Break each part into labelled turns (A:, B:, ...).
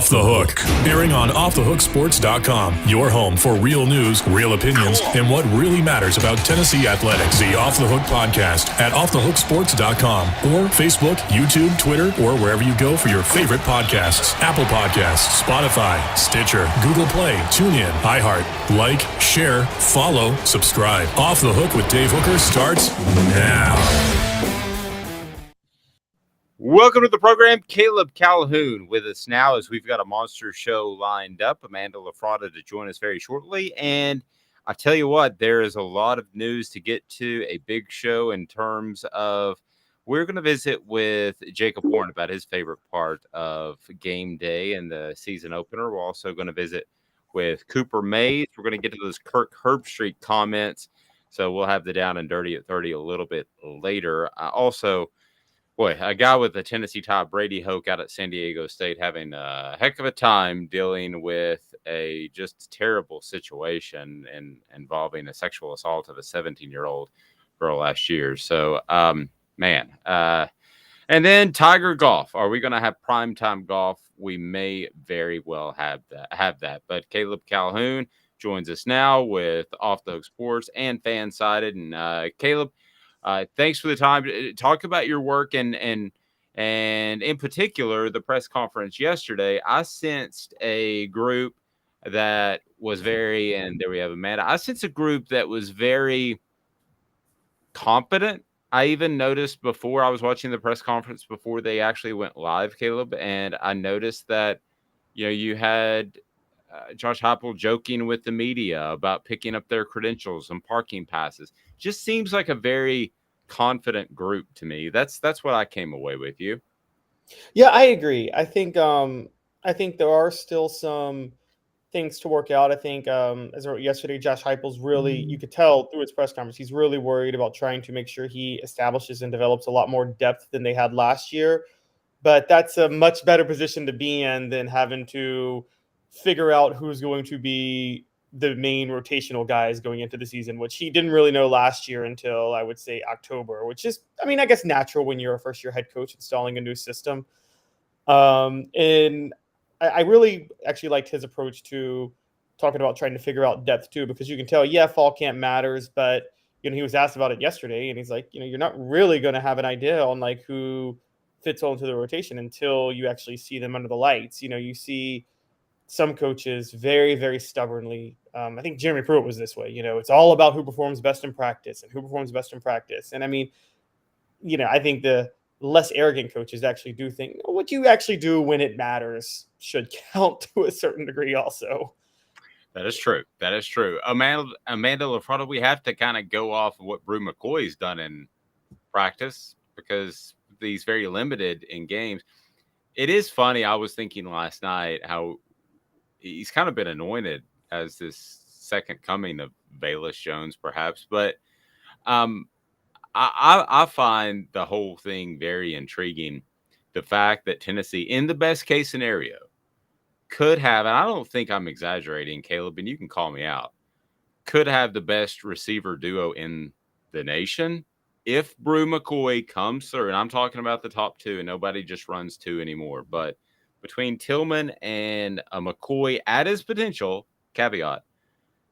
A: Off the Hook, airing on offthehooksports.com, your home for real news, real opinions, and what really matters about Tennessee athletics. The Off the Hook podcast at offthehooksports.com or Facebook, YouTube, Twitter, or wherever you go for your favorite podcasts. Apple Podcasts, Spotify, Stitcher, Google Play, TuneIn, iHeart. Like, share, follow, subscribe. Off the Hook with Dave Hooker starts now.
B: Welcome to the program. Caleb Calhoun with us now as we've got a monster show lined up. Amanda LaFratta to join us very shortly. And I tell you what, there is a lot of news to get to, a big show in terms of we're going to visit with Jacob Horn about his favorite part of game day and the season opener. We're also going to visit with Cooper Mays. We're going to get to those Kirk Herbstreit comments. So we'll have the down and dirty at 30 a little bit later. Boy, a guy with the Tennessee tie, Brady Hoke, out at San Diego State, having a heck of a time dealing with a just terrible situation involving a sexual assault of a 17-year-old girl last year. So, and then Tiger Golf. Are we going to have primetime golf? We may very well have that. But Caleb Calhoun joins us now with Off the Hook Sports and Fansided. And Caleb, thanks for the time. Talk about your work and in particular the press conference yesterday. I sensed a group that was very, and there we have Amanda. I sensed a group that was very competent. I even noticed before I was watching the press conference before they actually went live, Caleb, and I noticed that you had Josh Heupel joking with the media about picking up their credentials and parking passes. Just seems like a very confident group to me. That's what I came away with. You?
C: Yeah, I agree. I think there are still some things to work out. I think as I wrote yesterday, Josh Heupel's really, you could tell through his press conference, he's really worried about trying to make sure he establishes and develops a lot more depth than they had last year. But that's a much better position to be in than having to figure out who's going to be the main rotational guys going into the season, which he didn't really know last year until I would say October, which is, I guess natural when you're a first-year head coach installing a new system. And I really actually liked his approach to talking about trying to figure out depth too, because you can tell, fall camp matters, but he was asked about it yesterday and he's like, you're not really going to have an idea on like who fits onto the rotation until you actually see them under the lights. You see some coaches very, very stubbornly. I think Jeremy Pruitt was this way. It's all about who performs best in practice and who performs best in practice. And I think the less arrogant coaches actually do think what you actually do when it matters should count to a certain degree also.
B: That is true. Amanda LaFratta, we have to kind of go off of what Brew McCoy's done in practice because he's very limited in games. It is funny. I was thinking last night how he's kind of been anointed as this second coming of Bayless Jones, perhaps. But I find the whole thing very intriguing. The fact that Tennessee, in the best case scenario, could have, and I don't think I'm exaggerating, Caleb, and you can call me out, could have the best receiver duo in the nation if Brew McCoy comes through. And I'm talking about the top two, and nobody just runs two anymore. But between Tillman and a McCoy at his potential, caveat,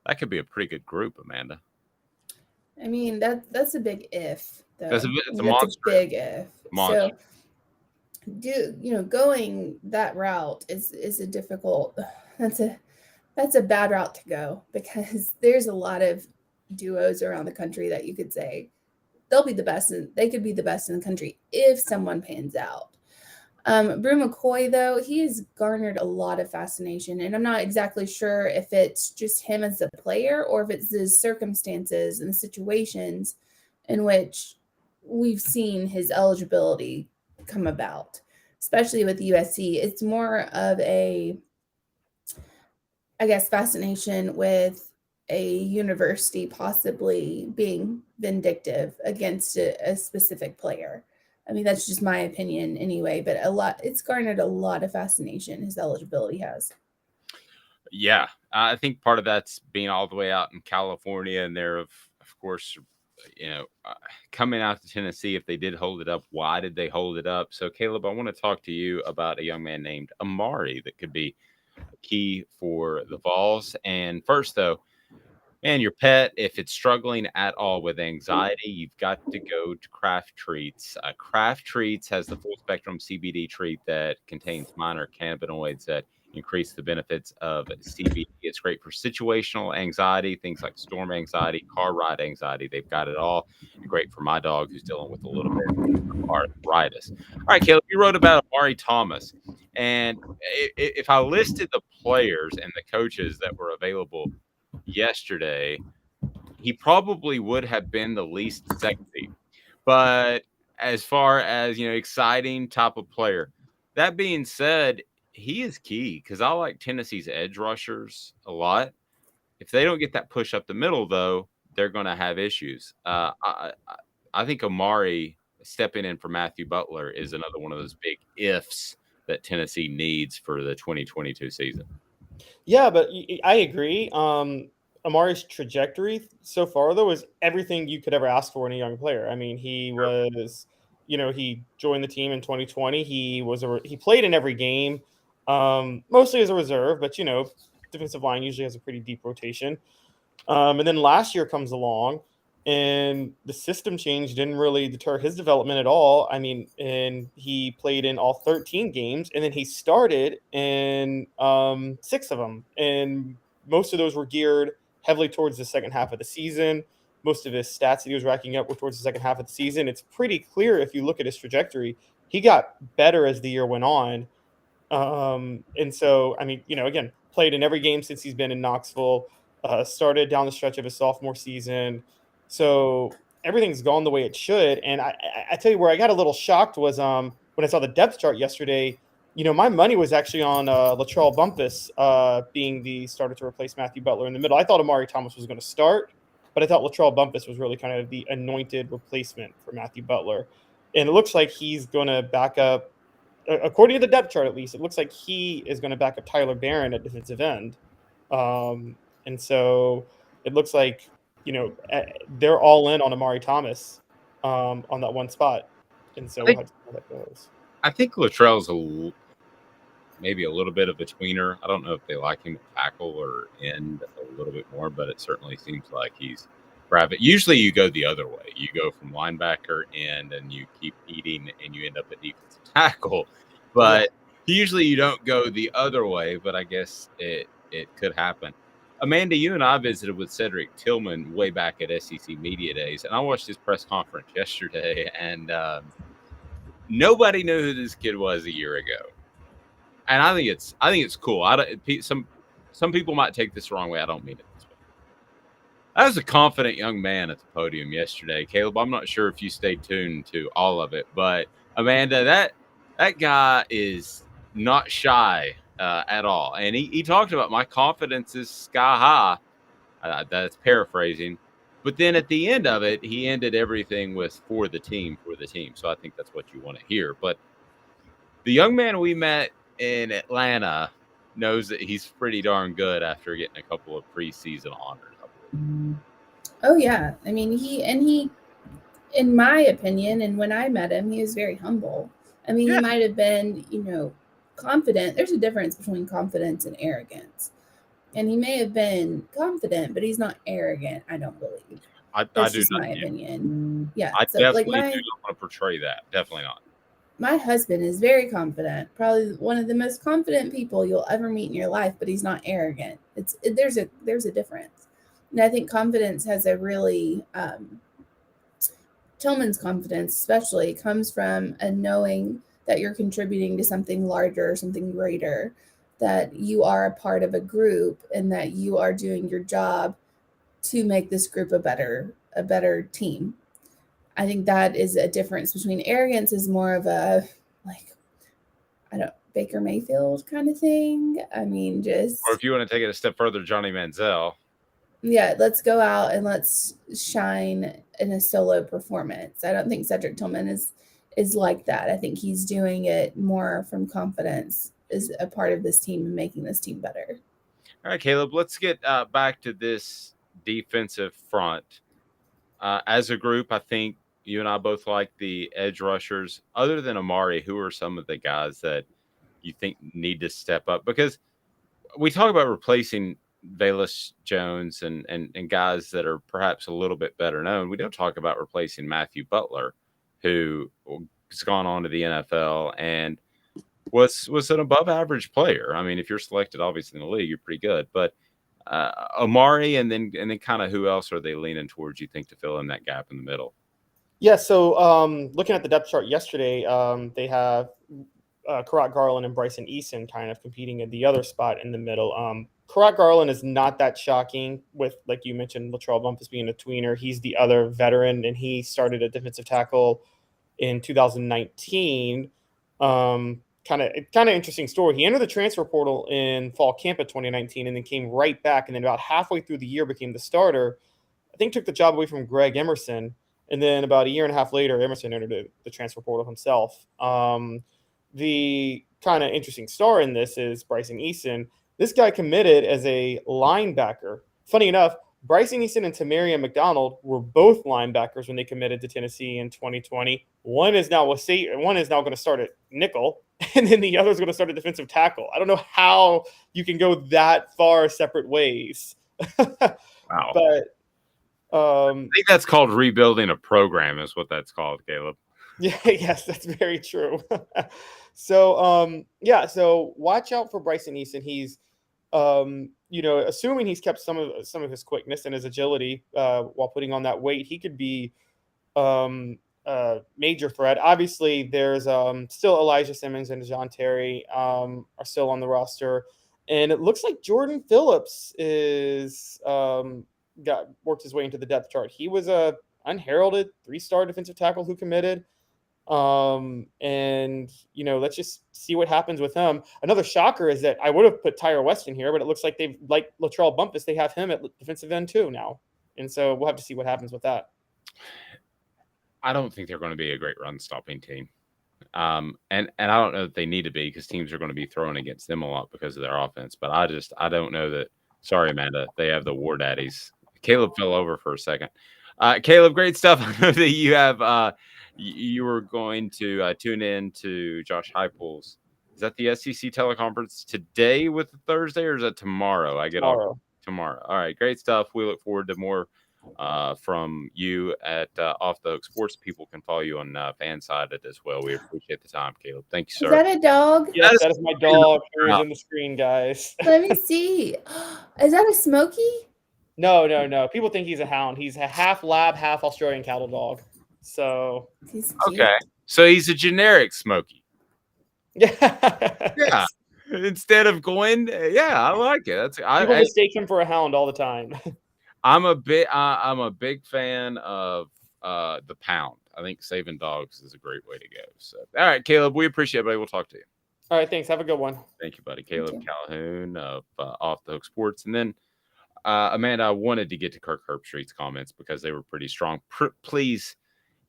B: that could be a pretty good group, Amanda.
D: That's a big if, though.
B: That's a
D: big if.
B: Monster.
D: So, going that route is a difficult. That's a bad route to go because there's a lot of duos around the country that you could say they'll be the best, and they could be the best in the country if someone pans out. Brew McCoy, though, he has garnered a lot of fascination, and I'm not exactly sure if it's just him as a player or if it's the circumstances and the situations in which we've seen his eligibility come about, especially with USC. It's more of a, fascination with a university possibly being vindictive against a specific player. That's just my opinion anyway, but it's garnered a lot of fascination his eligibility has.
B: Yeah, I think part of that's being all the way out in California, and there, of course, coming out to Tennessee, if they did hold it up, why did they hold it up? So, Caleb, I want to talk to you about a young man named Amari that could be key for the Vols. And first, though, man, your pet, if it's struggling at all with anxiety, you've got to go to Craft Treats. Craft Treats has the full spectrum CBD treat that contains minor cannabinoids that increase the benefits of CBD. It's great for situational anxiety, things like storm anxiety, car ride anxiety. They've got it all. And great for my dog who's dealing with a little bit of arthritis. All right, Caleb, you wrote about Amari Thomas. And if I listed the players and the coaches that were available yesterday, he probably would have been the least sexy. But as far as, exciting type of player, that being said, he is key because I like Tennessee's edge rushers a lot. If they don't get that push up the middle, though, they're going to have issues. I think Amari stepping in for Matthew Butler is another one of those big ifs that Tennessee needs for the 2022 season.
C: Yeah, but I agree. Amari's trajectory so far, though, is everything you could ever ask for in a young player. I mean, he was, he joined the team in 2020. He played in every game, mostly as a reserve, but defensive line usually has a pretty deep rotation. And then last year comes along, and the system change didn't really deter his development at all. I mean, and he played in all 13 games, and then he started in 6 of them, and most of those were geared heavily towards the second half of the season. Most of his stats that he was racking up were towards the second half of the season. It's pretty clear if you look at his trajectory, he got better as the year went on. And so, I mean, again, played in every game since he's been in Knoxville, started down the stretch of his sophomore season. So everything's gone the way it should. And I tell you where I got a little shocked was when I saw the depth chart yesterday. My money was actually on Latrell Bumpus being the starter to replace Matthew Butler in the middle. I thought Amari Thomas was going to start, but I thought Latrell Bumpus was really kind of the anointed replacement for Matthew Butler. And it looks like he's going to back up, according to the depth chart at least, it looks like he is going to back up Tyler Barron at defensive end. And so it looks like, they're all in on Amari Thomas on that one spot. And so we'll have to see how that goes.
B: I think Latrell's maybe a little bit of a tweener. I don't know if they like him to tackle or end a little bit more, but it certainly seems like he's grab it. Usually you go the other way. You go from linebacker end and you keep eating and you end up at defensive tackle. But usually you don't go the other way, but I guess it could happen. Amanda, you and I visited with Cedric Tillman way back at SEC Media Days, and I watched his press conference yesterday, and nobody knew who this kid was a year ago. And I think it's cool. Some people might take this the wrong way. I don't mean it this way. That was a confident young man at the podium yesterday. Caleb, I'm not sure if you stayed tuned to all of it, but Amanda, that guy is not shy at all. And he talked about my confidence is sky high. That's paraphrasing. But then at the end of it, he ended everything with for the team. So I think that's what you want to hear. But the young man we met in Atlanta knows that he's pretty darn good after getting a couple of preseason honors.
D: Oh, yeah. I mean, he, in my opinion, and when I met him, he was very humble. I mean, he might have been, confident. There's a difference between confidence and arrogance. And he may have been confident, but he's not arrogant, I don't believe. That's just my opinion. Yeah.
B: I definitely do not want to portray that. Definitely not.
D: My husband is very confident, probably one of the most confident people you'll ever meet in your life, but he's not arrogant. There's a difference. And I think confidence has a really Tillman's confidence especially comes from a knowing that you're contributing to something larger, something greater, that you are a part of a group and that you are doing your job to make this group a better team. I think that is a difference between arrogance is more of a Baker Mayfield kind of thing. I mean,
B: or if you want to take it a step further, Johnny Manziel.
D: Yeah, let's go out and let's shine in a solo performance. I don't think Cedric Tillman is like that. I think he's doing it more from confidence as a part of this team and making this team better.
B: All right, Caleb, let's get back to this defensive front. As a group, I think you and I both like the edge rushers. Other than Amari, who are some of the guys that you think need to step up? Because we talk about replacing Velus Jones and guys that are perhaps a little bit better known. We don't talk about replacing Matthew Butler, who has gone on to the NFL and was an above average player. I mean, if you're selected obviously in the league, you're pretty good. But Amari and then kind of who else are they leaning towards, you think, to fill in that gap in the middle?
C: Yeah, so looking at the depth chart yesterday, they have Karat Garland and Bryson Easton kind of competing at the other spot in the middle. Karat Garland is not that shocking with, like you mentioned, Latrell Bumpus being a tweener. He's the other veteran, and he started at defensive tackle in 2019. Kind of interesting story. He entered the transfer portal in fall camp of 2019 and then came right back. And then about halfway through the year became the starter. I think took the job away from Greg Emerson. And then about a year and a half later, Emerson entered the transfer portal himself. The kind of interesting star in this is Bryson Easton. This guy committed as a linebacker. Funny enough, Bryson Easton and Tamarian Mcdonald were both linebackers when they committed to Tennessee in 2020. One is now going to start at nickel, and then the other is going to start at defensive tackle. I don't know how you can go that far separate ways.
B: Wow.
C: But
B: I think that's called rebuilding a program, is what that's called, Caleb.
C: Yeah, yes, that's very true. So watch out for Bryson Easton. He's assuming he's kept some of his quickness and his agility while putting on that weight, he could be a major threat. Obviously, there's still Elijah Simmons and John Terry are still on the roster, and it looks like Jordan Phillips is worked his way into the depth chart. He was a unheralded 3-star defensive tackle who committed. Let's just see what happens with him. Another shocker is that I would have put Tyre West in here, but it looks like they've, like Latrell Bumpus, they have him at defensive end too now. And so we'll have to see what happens with that.
B: I don't think they're going to be a great run stopping team. And I don't know that they need to be, because teams are going to be throwing against them a lot because of their offense. But I don't know that. Sorry, Amanda. They have the War Daddies. Caleb fell over for a second. Caleb, great stuff. I know that you have you were going to tune in to Josh Heupel's. Is that the SEC teleconference today with Thursday, or is that tomorrow? Tomorrow. All right, great stuff. We look forward to more from you at Off the Hook Sports. People can follow you on Fansided as well. We appreciate the time, Caleb. Thank you, sir.
D: Is that a dog?
C: Yes, that is my dog. Who's on the screen, guys.
D: Let me see. Is that a Smokey?
C: No. People think he's a hound. He's a half lab, half Australian cattle dog. So
D: he's cute.
B: Okay, so he's a generic Smokey.
C: Yeah.
B: Instead of going, I like it.
C: People mistake him for a hound all the time.
B: I'm a big fan of the pound. I think saving dogs is a great way to go. So, all right, Caleb, we appreciate it, buddy. We'll talk to you.
C: All right, thanks. Have a good one.
B: Thank you, buddy. Caleb Calhoun of Off the Hook Sports. And then, Amanda, I wanted to get to Kirk Herbstreit's comments because they were pretty strong. Please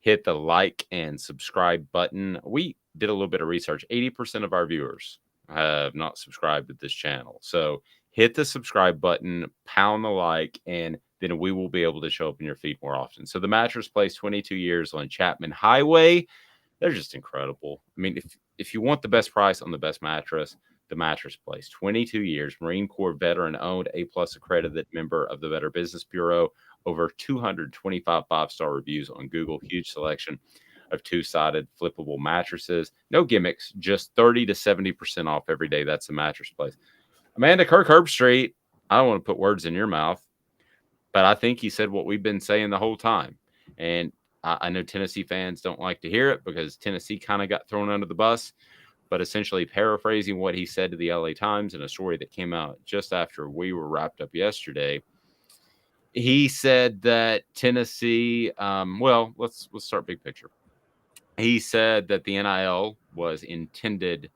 B: hit the like and subscribe button. We did a little bit of research. 80% of our viewers have not subscribed to this channel. So hit the subscribe button, pound the like, and then we will be able to show up in your feed more often. So the Mattress Place, 22 years on Chapman Highway. They're just incredible. I mean, if you want the best price on the best mattress, the Mattress Place, 22 years, Marine Corps veteran owned, A+ accredited member of the Better Business Bureau, over 225 5-star reviews on Google, huge selection of 2-sided flippable mattresses. No gimmicks, just 30 to 70% off every day. That's the Mattress Place. Amanda, Kirk Herbstreit, I don't want to put words in your mouth, but I think he said what we've been saying the whole time. And I know Tennessee fans don't like to hear it because Tennessee kind of got thrown under the bus, but essentially paraphrasing what he said to the LA Times in a story that came out just after we were wrapped up yesterday, he said that Tennessee, let's start big picture. He said that the NIL was intended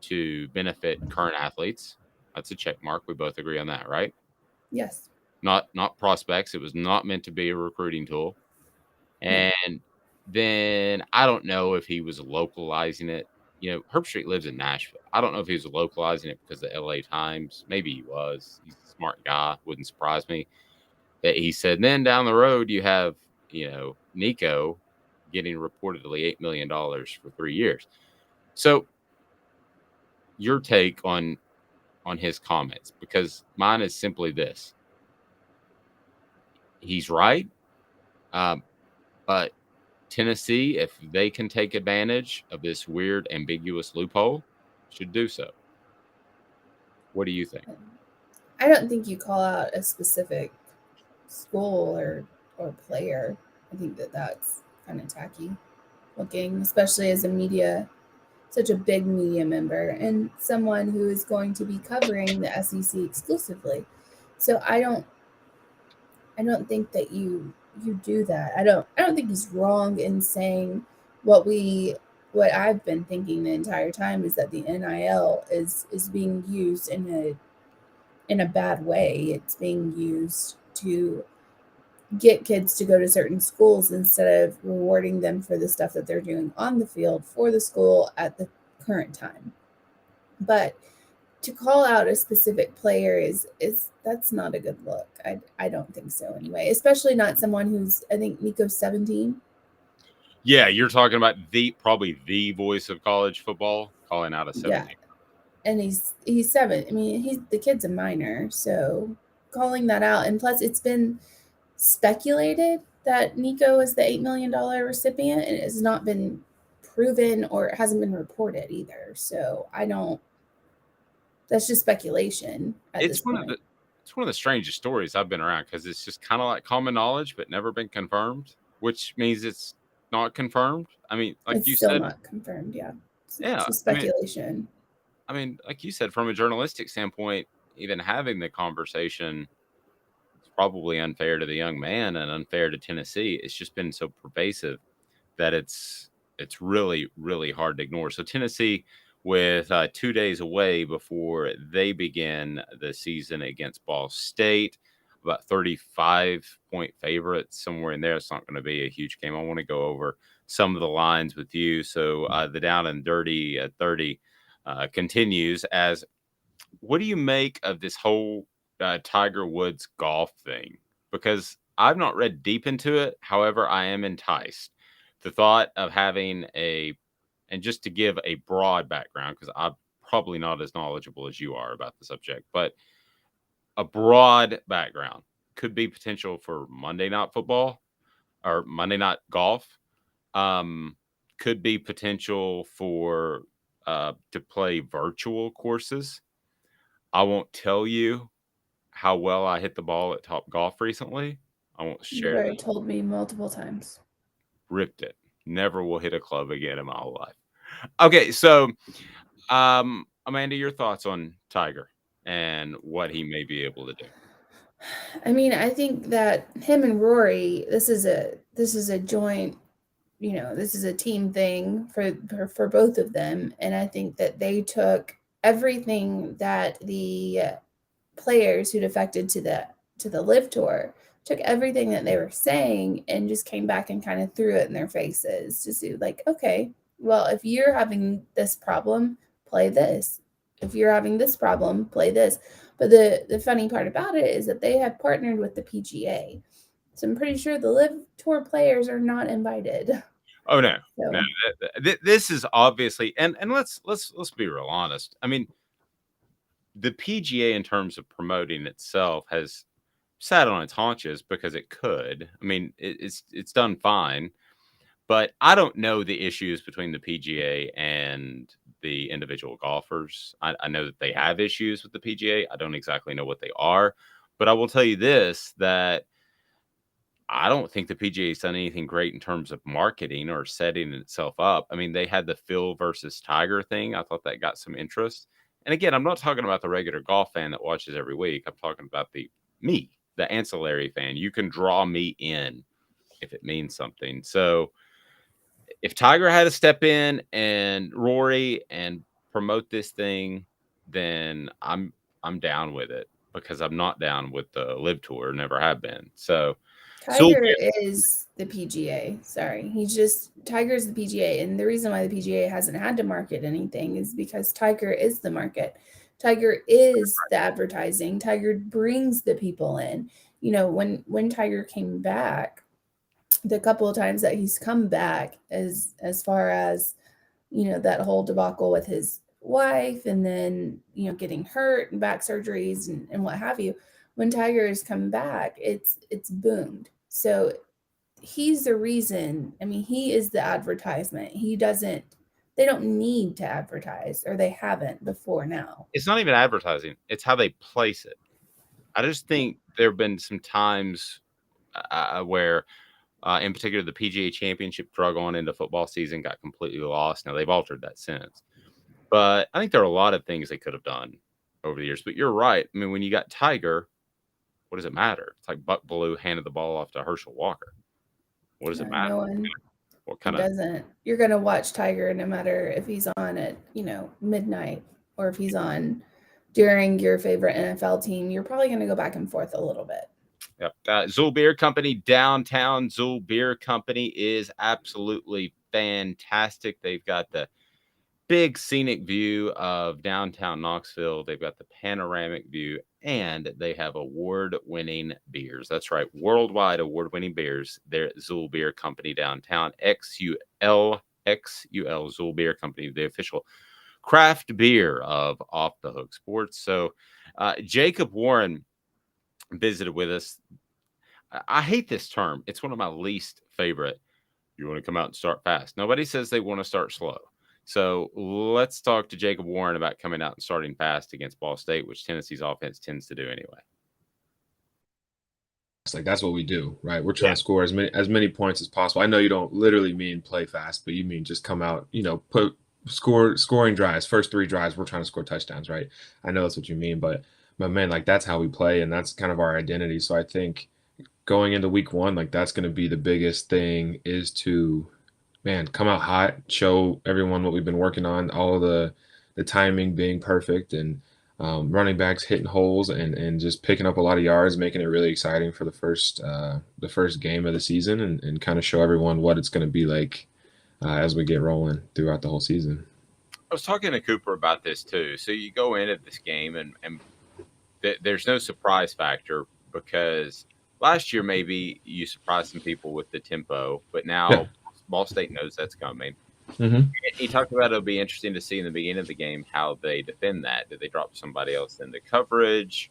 B: to benefit current athletes. That's a check mark. We both agree on that, right?
D: Yes.
B: Not prospects. It was not meant to be a recruiting tool. And then I don't know if he was localizing it. You know, Herbstreit lives in Nashville. I don't know if he was localizing it because of the LA Times. Maybe he was. He's a smart guy. Wouldn't surprise me. That he said, then down the road, you have Nico getting reportedly $8 million for 3 years. So your take on his comments, because mine is simply this. He's right. But Tennessee, if they can take advantage of this weird, ambiguous loophole, should do so. What do you think?
D: I don't think you call out a specific school or player. I think that's kind of tacky looking, especially as such a big media member and someone who is going to be covering the SEC exclusively. So I don't think that you do that. I don't think he's wrong in saying what I've been thinking the entire time is that the NIL is being used in a bad way. It's being used to get kids to go to certain schools instead of rewarding them for the stuff that they're doing on the field for the school at the current time. But to call out a specific player is that's not a good look. I don't think so anyway, especially not someone who's, I think Nico's 17.
B: Yeah, you're talking about probably the voice of college football calling out a 17.
D: Yeah. And he's 7. I mean, the kid's a minor, so calling that out, and plus it's been speculated that Nico is the $8 million recipient, and it has not been proven or it hasn't been reported either. So that's just speculation at this point.
B: It's one of the strangest stories I've been around, because it's just kind of like common knowledge but never been confirmed, which means it's not confirmed. I mean, like
D: it's
B: you
D: still
B: said,
D: not confirmed. Yeah.
B: Yeah,
D: it's speculation.
B: I mean, like you said, from a journalistic standpoint, even having the conversation is probably unfair to the young man and unfair to Tennessee. It's just been so pervasive that it's really, really hard to ignore. So Tennessee, with 2 days away before they begin the season against Ball State, about 35-point favorites, somewhere in there. It's not going to be a huge game. I want to go over some of the lines with you. So the down and dirty 30 continues. As what do you make of this whole Tiger Woods golf thing? Because I've not read deep into it. However, I am enticed. The thought of having and just to give a broad background, because I'm probably not as knowledgeable as you are about the subject, but a broad background could be potential for Monday Night Football or Monday Night Golf. Could be potential for to play virtual courses. I won't tell you how well I hit the ball at Top Golf recently. I won't share.
D: You've already told me multiple times.
B: Ripped it. Never will hit a club again in my whole life. Okay, so Amanda, your thoughts on Tiger and what he may be able to do?
D: I mean, I think that him and Rory, this is a joint, this is a team thing for both of them, and I think that they took everything that the players who defected to the Live Tour took everything that they were saying and just came back and kind of threw it in their faces to see, like, okay, well, if you're having this problem, play this. If you're having this problem, play this. But the funny part about it is that they have partnered with the PGA. So I'm pretty sure the Live Tour players are not invited.
B: Oh no, so. No. This is obviously, and let's be real honest. I mean, the PGA, in terms of promoting itself, has sat on its haunches because it could. I mean, it's done fine, but I don't know the issues between the PGA and the individual golfers. I know that they have issues with the PGA. I don't exactly know what they are, but I will tell you this, that I don't think the PGA has done anything great in terms of marketing or setting itself up. I mean, they had the Phil versus Tiger thing. I thought that got some interest. And again, I'm not talking about the regular golf fan that watches every week. I'm talking about the ancillary fan. You can draw me in if it means something. So if Tiger had to step in and Rory and promote this thing, then I'm down with it, because I'm not down with the Live Tour. Never have been. So
D: Tiger is the PGA. Sorry. Tiger's the PGA. And the reason why the PGA hasn't had to market anything is because Tiger is the market. Tiger is the advertising. Tiger brings the people in. When Tiger came back, the couple of times that he's come back, as far as, that whole debacle with his wife, and then, getting hurt and back surgeries and what have you, when Tiger has come back, it's boomed. So he's the reason. I mean, he is the advertisement. They don't need to advertise, or they haven't before now.
B: It's not even advertising. It's how they place it. I just think there have been some times where, in particular, the PGA Championship drug on into football season, got completely lost. Now, they've altered that since. But I think there are a lot of things they could have done over the years. But you're right. I mean, when you got Tiger, what does it matter? It's like Buck Bellew handed the ball off to Herschel Walker. What does it matter?
D: No one,
B: What kind
D: it doesn't. You're going to watch Tiger no matter if he's on at, midnight, or if he's on during your favorite NFL team. You're probably going to go back and forth a little bit.
B: Yep. Zool Beer Company downtown. Zool Beer Company is absolutely fantastic. They've got the big scenic view of downtown Knoxville. They've got the panoramic view, and they have award-winning beers. That's right, worldwide award-winning beers. They're at Zool Beer Company downtown. XUL Zool Beer Company, the official craft beer of Off the Hook Sports. So, Jacob Warren visited with us. I hate this term. It's one of my least favorite. You want to come out and start fast. Nobody says they want to start slow. So let's talk to Jacob Warren about coming out and starting fast against Ball State, which Tennessee's offense tends to do anyway.
E: It's like that's what we do, right? We're trying to score as many points as possible. I know you don't literally mean play fast, but you mean just come out, put scoring drives, first 3 drives, we're trying to score touchdowns, right? I know that's what you mean, but man, like that's how we play, and that's kind of our identity. So I think going into week 1, like that's going to be the biggest thing, is to come out hot, show everyone what we've been working on, all the timing being perfect, and running backs hitting holes, and just picking up a lot of yards, making it really exciting for the first game of the season, and kind of show everyone what it's going to be like as we get rolling throughout the whole season.
B: I was talking to Cooper about this too. So you go into this game, and there's no surprise factor, because last year maybe you surprised some people with the tempo, but now Ball State knows that's coming.
E: Mm-hmm.
B: He talked about it'll be interesting to see in the beginning of the game how they defend that. Did they drop somebody else into coverage,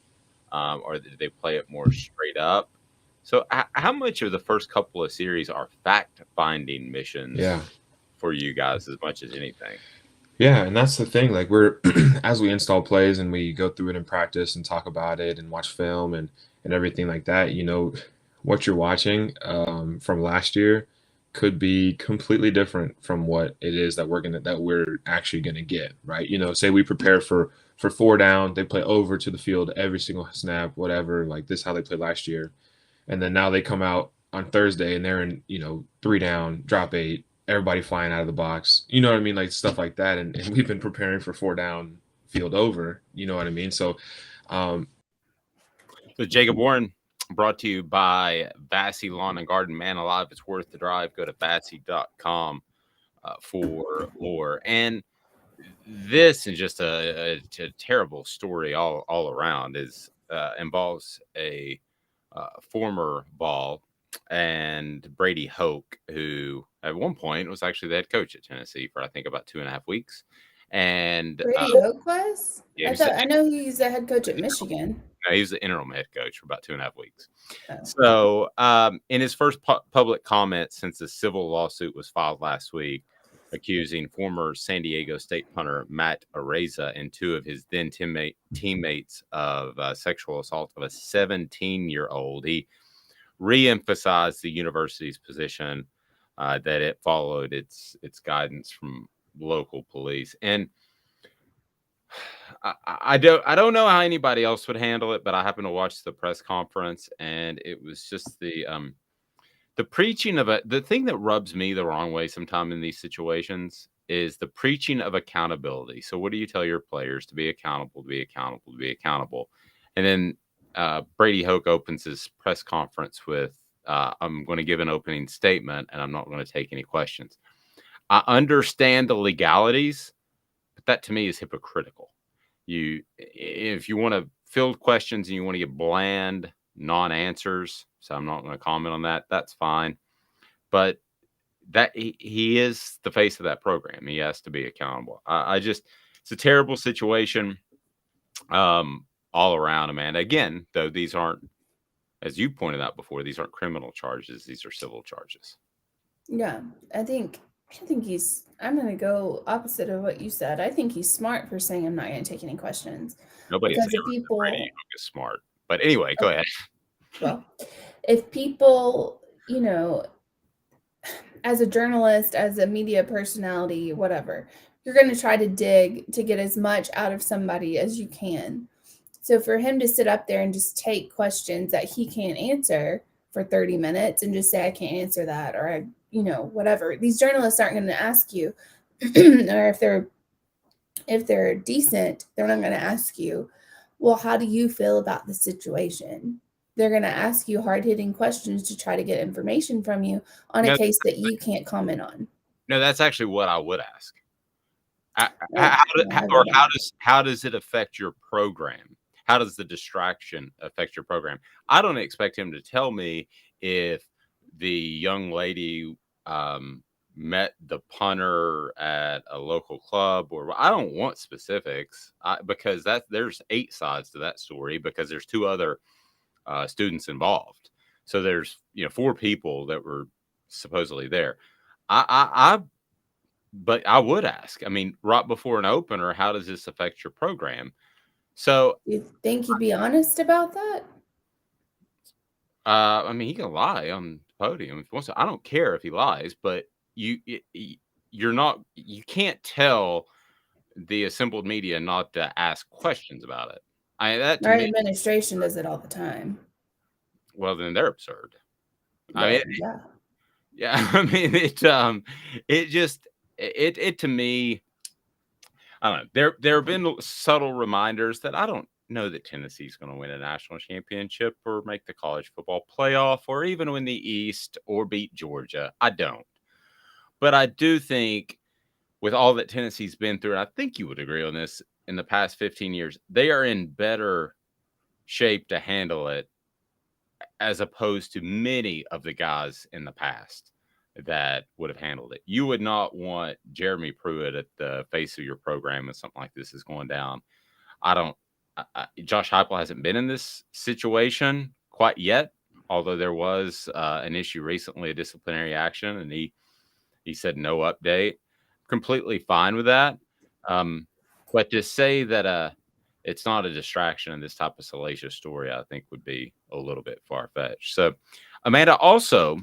B: or did they play it more straight up? So how much of the first couple of series are fact-finding missions for you guys as much as anything?
E: Yeah, and that's the thing. Like, we're as we install plays and we go through it in practice and talk about it and watch film and everything like that, what you're watching from last year could be completely different from what it is that we're actually gonna get, right? Say we prepare for 4 down, they play over to the field every single snap, whatever, like this is how they played last year. And then now they come out on Thursday and they're in, 3 down, drop 8, everybody flying out of the box. You know what I mean? Like stuff like that. And we've been preparing for 4 down, field over. You know what I mean? So
B: Jacob Warren, brought to you by Vassy Lawn and Garden. Man alive, it's worth the drive. Go to vassy.com for more. And this is just a terrible story all around. Involves a former Vol and Brady Hoke, who at one point was actually the head coach at Tennessee for I think about 2.5 weeks. And
D: Brady Hoke was?
B: Yeah,
D: I know he's the head coach at Michigan.
B: No, he was the interim head coach for about 2.5 weeks.
D: Oh.
B: So in his first public comment since the civil lawsuit was filed last week, accusing former San Diego State punter Matt Araiza and 2 of his then teammates of sexual assault of a 17-year-old, he reemphasized the university's position that it followed its guidance from local police. And I don't know how anybody else would handle it, but I happened to watch the press conference, and it was just the preaching of the thing that rubs me the wrong way sometimes in these situations is the preaching of accountability. So what do you tell your players? To be accountable, to be accountable, to be accountable. And then Brady Hoke opens his press conference with, I'm going to give an opening statement, and I'm not going to take any questions. I understand the legalities, but that to me is hypocritical. If you want to field questions and you want to get bland non-answers, so I'm not going to comment on that, that's fine. but that he is the face of that program. He has to be accountable. It's a terrible situation all around, Amanda. Again, though, these aren't, as you pointed out before, these aren't criminal charges. These are civil charges.
D: Yeah, I think I'm going to go opposite of what you said. I think he's smart for saying I'm not going to take any questions.
B: Nobody
D: Because
B: is
D: if people,
B: smart. But anyway, go ahead.
D: well, if people, as a journalist, as a media personality, whatever, you're going to try to dig to get as much out of somebody as you can. So for him to sit up there and just take questions that he can't answer for 30 minutes and just say, I can't answer that, or whatever. These journalists aren't going to ask you, or if they're decent, they're not going to ask you, well, how do you feel about the situation? They're going to ask you hard-hitting questions to try to get information from you on a case that you can't comment on.
B: No, that's actually what I would ask. How does it affect your program? How does the distraction affect your program? I don't expect him to tell me if the young lady met the punter at a local club, or I don't want specifics because there's 8 sides to that story, because there's 2 other students involved. So there's 4 people that were supposedly there. But I would ask. I mean, right before an opener, how does this affect your program? So
D: you think he'd be honest about that?
B: I mean, he can lie on the podium if he wants to. I don't care if he lies, but you can't tell the assembled media not to ask questions about it.
D: Our administration does it all the time.
B: Well, then they're absurd.
D: Yeah,
B: I mean, yeah. I mean, it to me, I don't know. There have been subtle reminders that I don't know that Tennessee's going to win a national championship or make the college football playoff or even win the East or beat Georgia. I don't. But I do think with all that Tennessee's been through, and I think you would agree on this, in the past 15 years, they are in better shape to handle it as opposed to many of the guys in the past that would have handled it. You would not want Jeremy Pruitt at the face of your program when something like this is going down. Josh Heupel hasn't been in this situation quite yet, although there was an issue recently, a disciplinary action, and he said no update. Completely fine with that. But to say that it's not a distraction in this type of salacious story, I think would be a little bit far-fetched. So, Amanda, also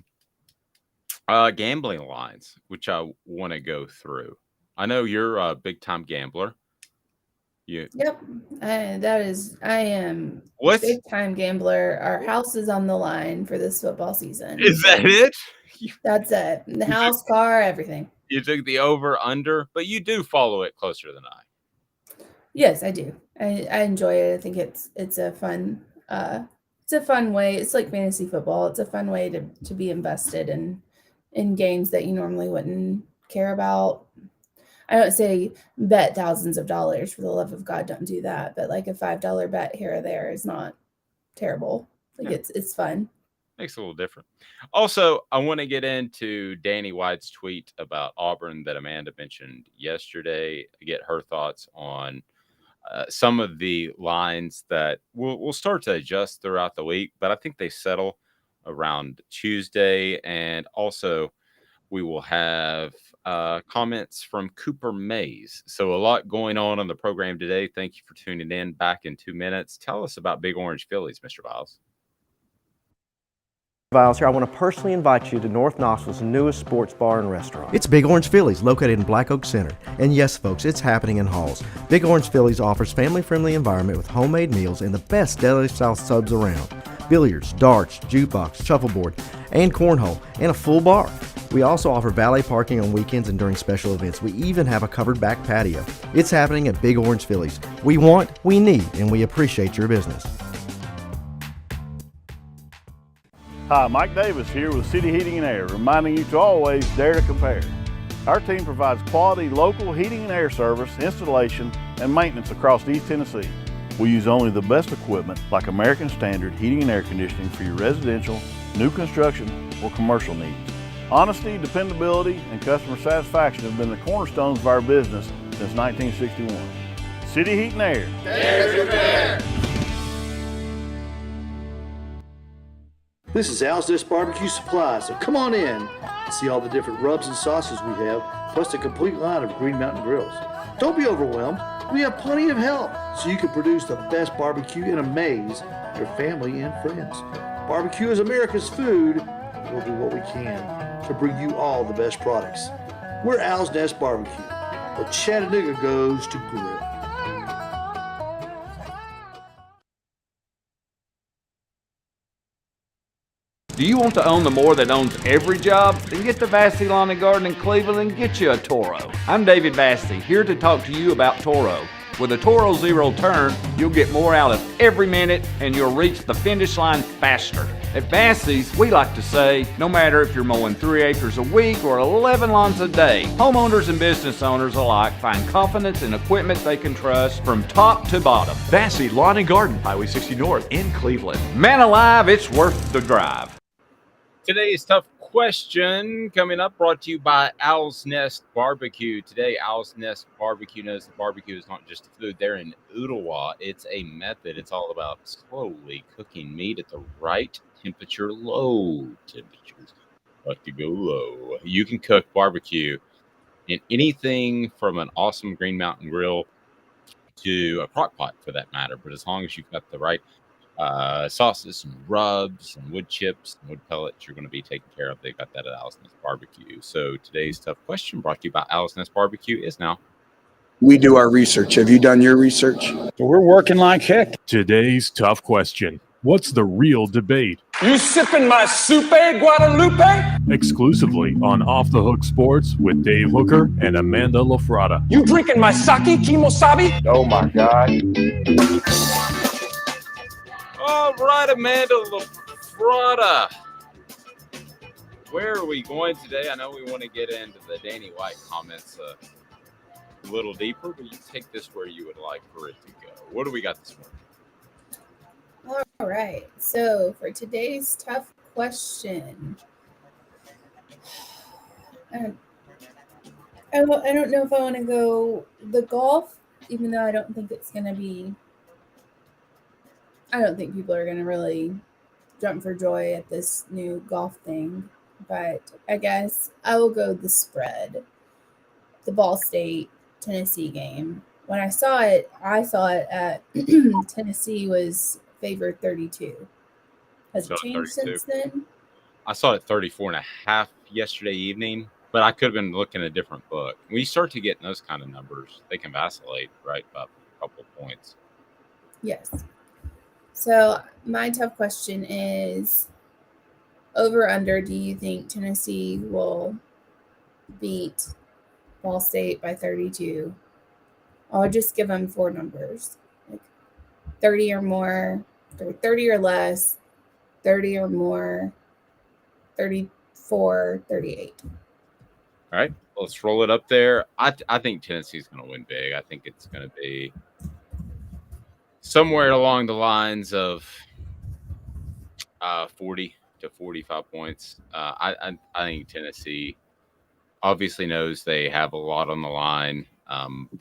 B: gambling lines, which I want to go through. I know you're a big-time gambler.
D: Yep. I am a big-time gambler. Our house is on the line for this football season.
B: Is that it?
D: That's it. The house, car, everything.
B: You took the over-under, but you do follow it closer than I.
D: Yes, I do. I enjoy it. I think it's a fun way. It's like fantasy football. It's a fun way to be invested in games that you normally wouldn't care about. I don't say bet thousands of dollars, for the love of God, don't do that. But like a $5 bet here or there is not terrible. It's fun.
B: Makes it a little different. Also, I want to get into Danny White's tweet about Auburn that Amanda mentioned yesterday. Get her thoughts on some of the lines that we'll start to adjust throughout the week, but I think they settle around Tuesday. And also, we will have comments from Cooper Mays. So a lot going on the program today. Thank you for tuning in. Back in 2 minutes. Tell us about Big Orange Phillies, Mr. Viles.
F: Viles here. I want to personally invite you to North Knoxville's newest sports bar and restaurant. It's Big Orange Phillies, located in Black Oak Center. And yes, folks, it's happening in Halls. Big Orange Phillies offers family-friendly environment with homemade meals and the best deli-style subs around. Billiards, darts, jukebox, shuffleboard, and cornhole, and a full bar. We also offer valet parking on weekends and during special events. We even have a covered back patio. It's happening at Big Orange Phillies. We want, we need, and we appreciate your business.
G: Hi, Mike Davis here with City Heating and Air, reminding you to always dare to compare. Our team provides quality local heating and air service, installation, and maintenance across East Tennessee. We use only the best equipment like American Standard heating and air conditioning for your residential, new construction, or commercial needs. Honesty, dependability, and customer satisfaction have been the cornerstones of our business since 1961. City Heat and Air.
H: There's your pair.
I: This is Al's Nest Barbecue Supply, so come on in and see all the different rubs and sauces we have, plus a complete line of Green Mountain grills. Don't be overwhelmed. We have plenty of help so you can produce the best barbecue and amaze your family and friends. Barbecue is America's food. We'll do what we can to bring you all the best products. We're Al's Nest Barbecue, where Chattanooga goes to grill.
J: Do you want to own the more that owns every job? Then get to Vassy Lawn and Garden in Cleveland and get you a Toro. I'm David Vassy, here to talk to you about Toro. With a Toro Zero Turn, you'll get more out of every minute and you'll reach the finish line faster. At Vassy's, we like to say, no matter if you're mowing 3 acres a week or 11 lawns a day, homeowners and business owners alike find confidence in equipment they can trust from top to bottom.
K: Vassy Lawn and Garden, Highway 60 North in Cleveland.
J: Man alive, it's worth the drive.
B: Today's tough question coming up, brought to you by Owl's Nest Barbecue. Today, Owl's Nest Barbecue knows that barbecue is not just a food. They're in Ooltewah. It's a method. It's all about slowly cooking meat at the right temperature, low temperatures. Like to go low. You can cook barbecue in anything from an awesome Green Mountain grill to a crock pot for that matter. But as long as you've got the right sauces and rubs and wood chips and wood pellets, you're going to be taken care of. They've got that at Owl's Nest Barbecue. So today's tough question, brought to you by Owl's Nest Barbecue, is now:
L: we do our research. Have you done your research?
M: We're working like heck.
A: Today's tough question: what's the real debate?
M: You sipping my Soupe Guadalupe?
A: Exclusively on Off the Hook Sports with Dave Hooker and Amanda LaFratta.
M: You drinking my sake, Kimosabi?
L: Oh my God.
B: All right, Amanda LaFratta. Where are we going today? I know we want to get into the Danny White comments a little deeper, but you take this where you would like for it to go. What do we got this morning?
D: All right. So for today's tough question, I don't know if I want to go the golf, even though I don't think it's going to be. I don't think people are going to really jump for joy at this new golf thing, but I guess I will go the spread. The Ball State Tennessee game. When I saw it at Tennessee was favored 32. Has it changed since then?
B: I saw it 34.5 yesterday evening, but I could have been looking at a different book. When you start to get those kind of numbers, they can vacillate, right, about a couple of points.
D: Yes. So my tough question is, over under, do you think Tennessee will beat Ball State by 32? I'll just give them 4 numbers, like 30 or more, 30 or less, 30 or more, 34, 38.
B: All right, let's roll it up there. I think Tennessee's going to win big. I think it's going to be somewhere along the lines of 40 to 45 points. I think Tennessee obviously knows they have a lot on the line.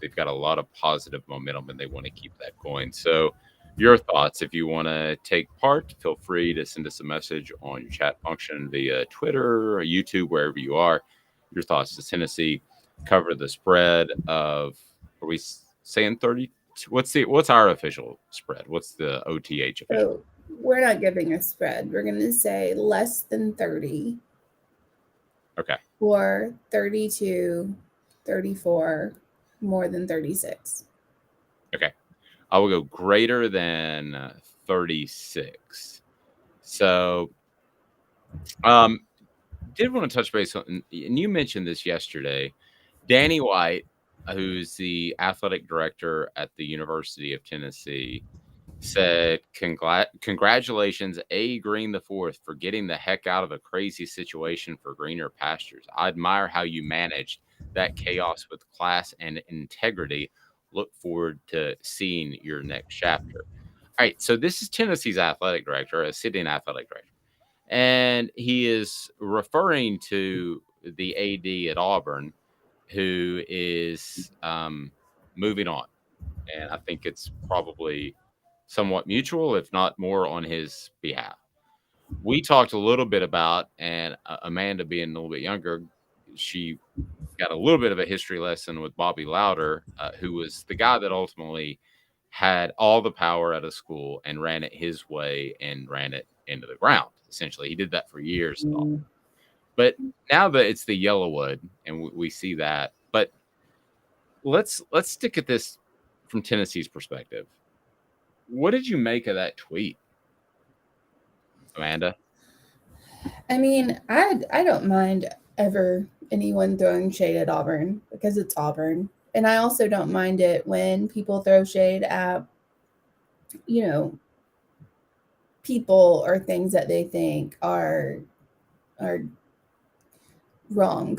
B: They've got a lot of positive momentum, and they want to keep that going. So your thoughts, if you want to take part, feel free to send us a message on your chat function via Twitter or YouTube, wherever you are. Your thoughts. Does Tennessee cover the spread of, are we saying 30? What's our official spread? What's the OTH official?
D: So we're not giving a spread. We're going to say less than 30.
B: Okay.
D: Or 32, 34, more than 36.
B: Okay. I will go greater than 36. So, did want to touch base on, and you mentioned this yesterday, Danny White, who's the athletic director at the University of Tennessee, said, congratulations, A. Green the Fourth, for getting the heck out of a crazy situation for greener pastures. I admire how you managed that chaos with class and integrity. Look forward to seeing your next chapter. All right, so this is Tennessee's athletic director, a sitting athletic director. And he is referring to the AD at Auburn, who is moving on. And I think it's probably somewhat mutual, if not more on his behalf. We talked a little bit about, and Amanda being a little bit younger, she got a little bit of a history lesson with Bobby Louder, who was the guy that ultimately had all the power at a school and ran it his way and ran it into the ground. Essentially, he did that for years. But now that it's the Yellowwood, and we see that, but let's stick at this from Tennessee's perspective. What did you make of that tweet, Amanda?
D: I mean, I don't mind ever anyone throwing shade at Auburn because it's Auburn. And I also don't mind it when people throw shade at, people or things that they think are wrong,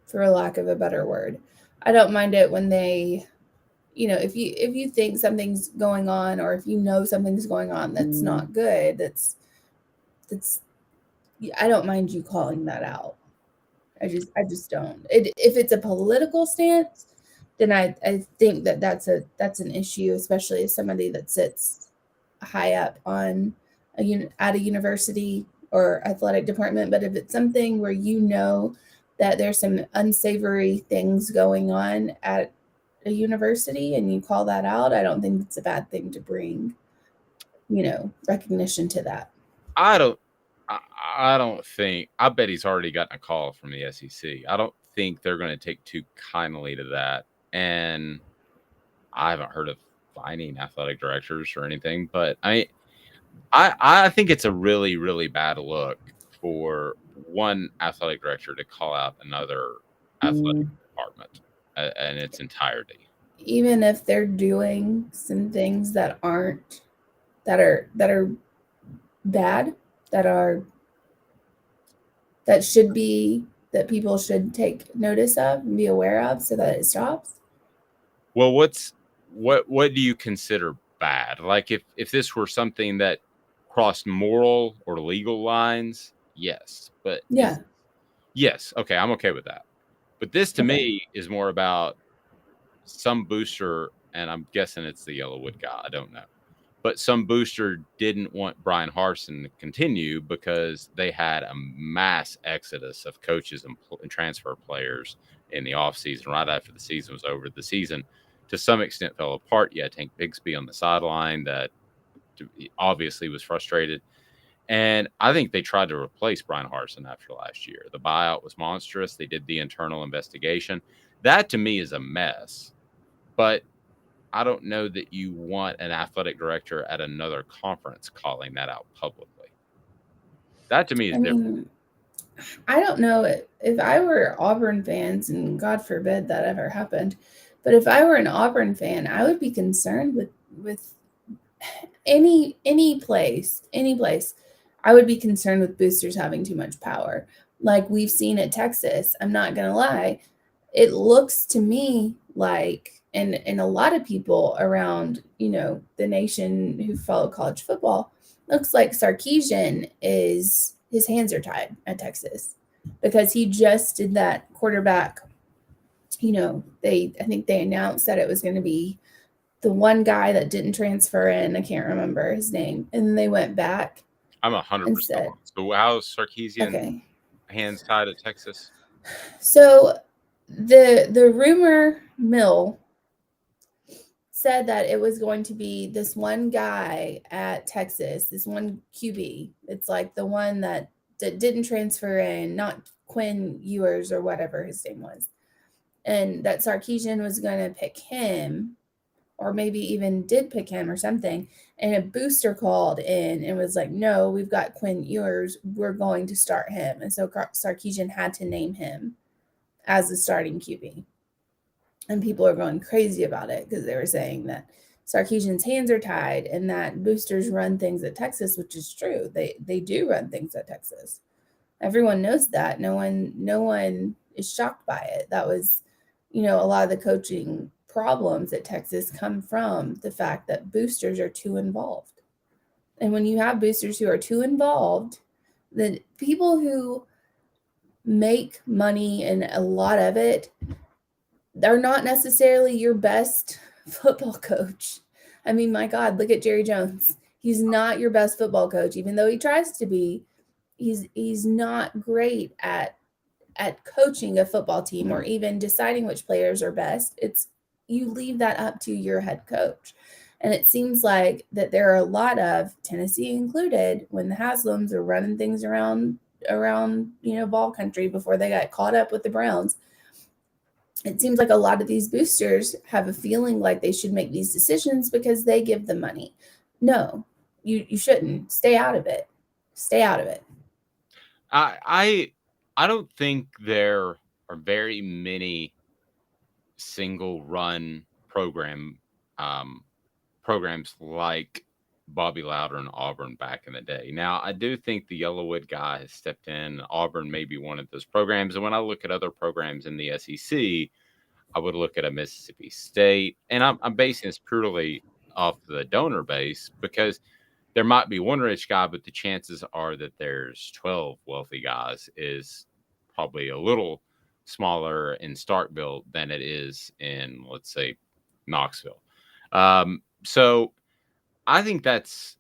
D: for a lack of a better word. I don't mind it when they, if you think something's going on, or if you know something's going on that's not good, that's I don't mind you calling that out. I just don't. If it's a political stance, then I think that's an issue, especially as somebody that sits high up on at a university or athletic department. But if it's something where that there's some unsavory things going on at a university and you call that out, I don't think it's a bad thing to bring, recognition to that.
B: I don't think. I bet he's already gotten a call from the SEC. I don't think they're going to take too kindly to that. And I haven't heard of fining athletic directors or anything, but I think it's a really, really bad look for one athletic director to call out another athletic department in its entirety.
D: Even if they're doing some things that are bad, that people should take notice of and be aware of so that it stops.
B: Well, what do you consider bad? Like if this were something that crossed moral or legal lines, yes. But
D: yeah.
B: Yes, okay, I'm okay with that. But this to me is more about some booster, and I'm guessing it's the Yellowwood guy, I don't know. But some booster didn't want Brian Harsin to continue because they had a mass exodus of coaches and transfer players in the offseason right after the season was over. The season, to some extent, fell apart. You had Tank Bigsby on the sideline that obviously was frustrated. And I think they tried to replace Brian Harsin after last year. The buyout was monstrous. They did the internal investigation. That, to me, is a mess. But I don't know that you want an athletic director at another conference calling that out publicly. That to me is different.
D: I don't know if I were Auburn fans, and God forbid that ever happened, but if I were an Auburn fan, I would be concerned with any place. I would be concerned with boosters having too much power, like we've seen at Texas. I'm not gonna lie, it looks to me like. And a lot of people around, the nation who follow college football, looks like Sarkisian his hands are tied at Texas because he just did that quarterback. I think they announced that it was going to be the one guy that didn't transfer in. I can't remember his name. And then they went back.
B: I'm 100%. So how's Sarkisian hands tied at Texas?
D: So the rumor mill said that it was going to be this one guy at Texas, this one QB. It's like the one that didn't transfer in, not Quinn Ewers or whatever his name was. And that Sarkisian was going to pick him, or maybe even did pick him or something. And a booster called in and was like, no, we've got Quinn Ewers. We're going to start him. And so Sarkisian had to name him as the starting QB. And people are going crazy about it because they were saying that Sarkisian's hands are tied and that boosters run things at Texas, which is true. They do run things at Texas. Everyone knows that. No one is shocked by it. That was, a lot of the coaching problems at Texas come from the fact that boosters are too involved. And when you have boosters who are too involved, The people who make money, and a lot of it, they're not necessarily your best football coach. I mean, my God, look at Jerry Jones. He's not your best football coach, even though he tries to be. He's not great at coaching a football team or even deciding which players are best. You leave that up to your head coach. And it seems like that there are a lot of, Tennessee included, when the Haslams are running things around ball country before they got caught up with the Browns. It seems like a lot of these boosters have a feeling like they should make these decisions because they give them money. No, you shouldn't. Stay out of it. Stay out of it.
B: I don't think there are very many single run programs like Bobby Louder and Auburn back in the day. Now, I do think the Yellowwood guy has stepped in. Auburn may be one of those programs. And when I look at other programs in the SEC, I would look at a Mississippi State. And I'm basing this purely off the donor base because there might be one rich guy, but the chances are that there's 12 wealthy guys is probably a little smaller in Starkville than it is in, let's say, Knoxville. So I think that's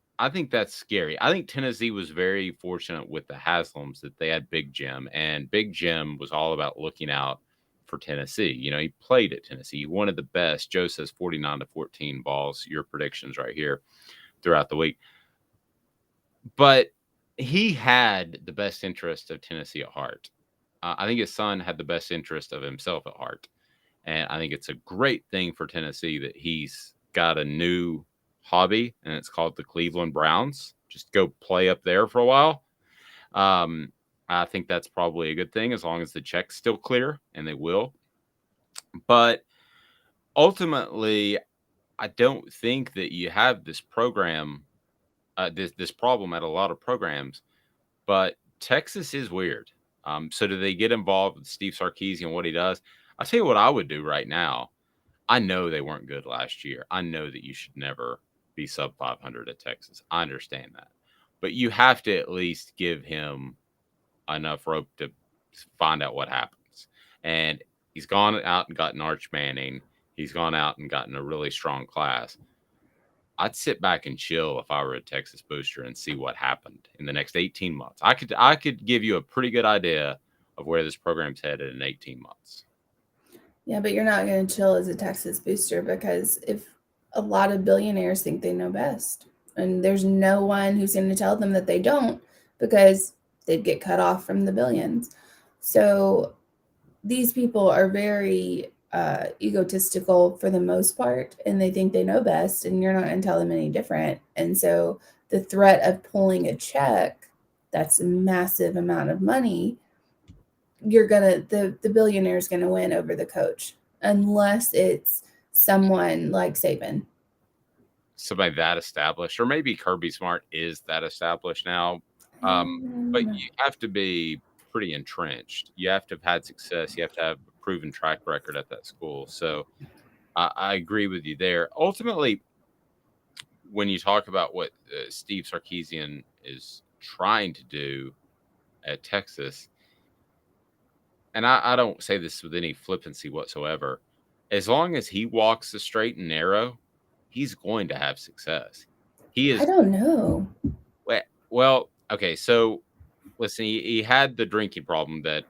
B: scary. I think Tennessee was very fortunate with the Haslams that they had Big Jim, and Big Jim was all about looking out for Tennessee. You know, he played at Tennessee. He wanted the best. Joe says 49-14 Vols. Your predictions right here throughout the week. But he had the best interest of Tennessee at heart. I think his son had the best interest of himself at heart. And I think it's a great thing for Tennessee that he's got a new hobby, and it's called the Cleveland Browns. Just go play up there for a while. I think that's probably a good thing as long as the check's still clear, and they will. But ultimately, I don't think that you have this program, this problem at a lot of programs. But Texas is weird. So do they get involved with Steve Sarkisian and what he does? I'll tell you what I would do right now. I know they weren't good last year. I know that you should never be sub 500 at Texas. I understand that. But you have to at least give him enough rope to find out what happens. And he's gone out and gotten Arch Manning. He's gone out and gotten a really strong class. I'd sit back and chill if I were a Texas booster and see what happened in the next 18 months. I could give you a pretty good idea of where this program's headed in 18 months.
D: Yeah, but you're not going to chill as a Texas booster because if a lot of billionaires think they know best, and there's no one who's going to tell them that they don't because they'd get cut off from the billions. So these people are very egotistical for the most part, and they think they know best, and you're not going to tell them any different. And so the threat of pulling a check, that's a massive amount of money, the billionaire is gonna win over the coach unless it's someone like Saban.
B: Somebody that established, or maybe Kirby Smart is that established now. But you have to be pretty entrenched. You have to have had success. You have to have a proven track record at that school. So I agree with you there. Ultimately, when you talk about what Steve Sarkisian is trying to do at Texas, and I don't say this with any flippancy whatsoever, as long as he walks the straight and narrow, he's going to have success. He is.
D: I don't know.
B: Well, okay. So listen, he had the drinking problem that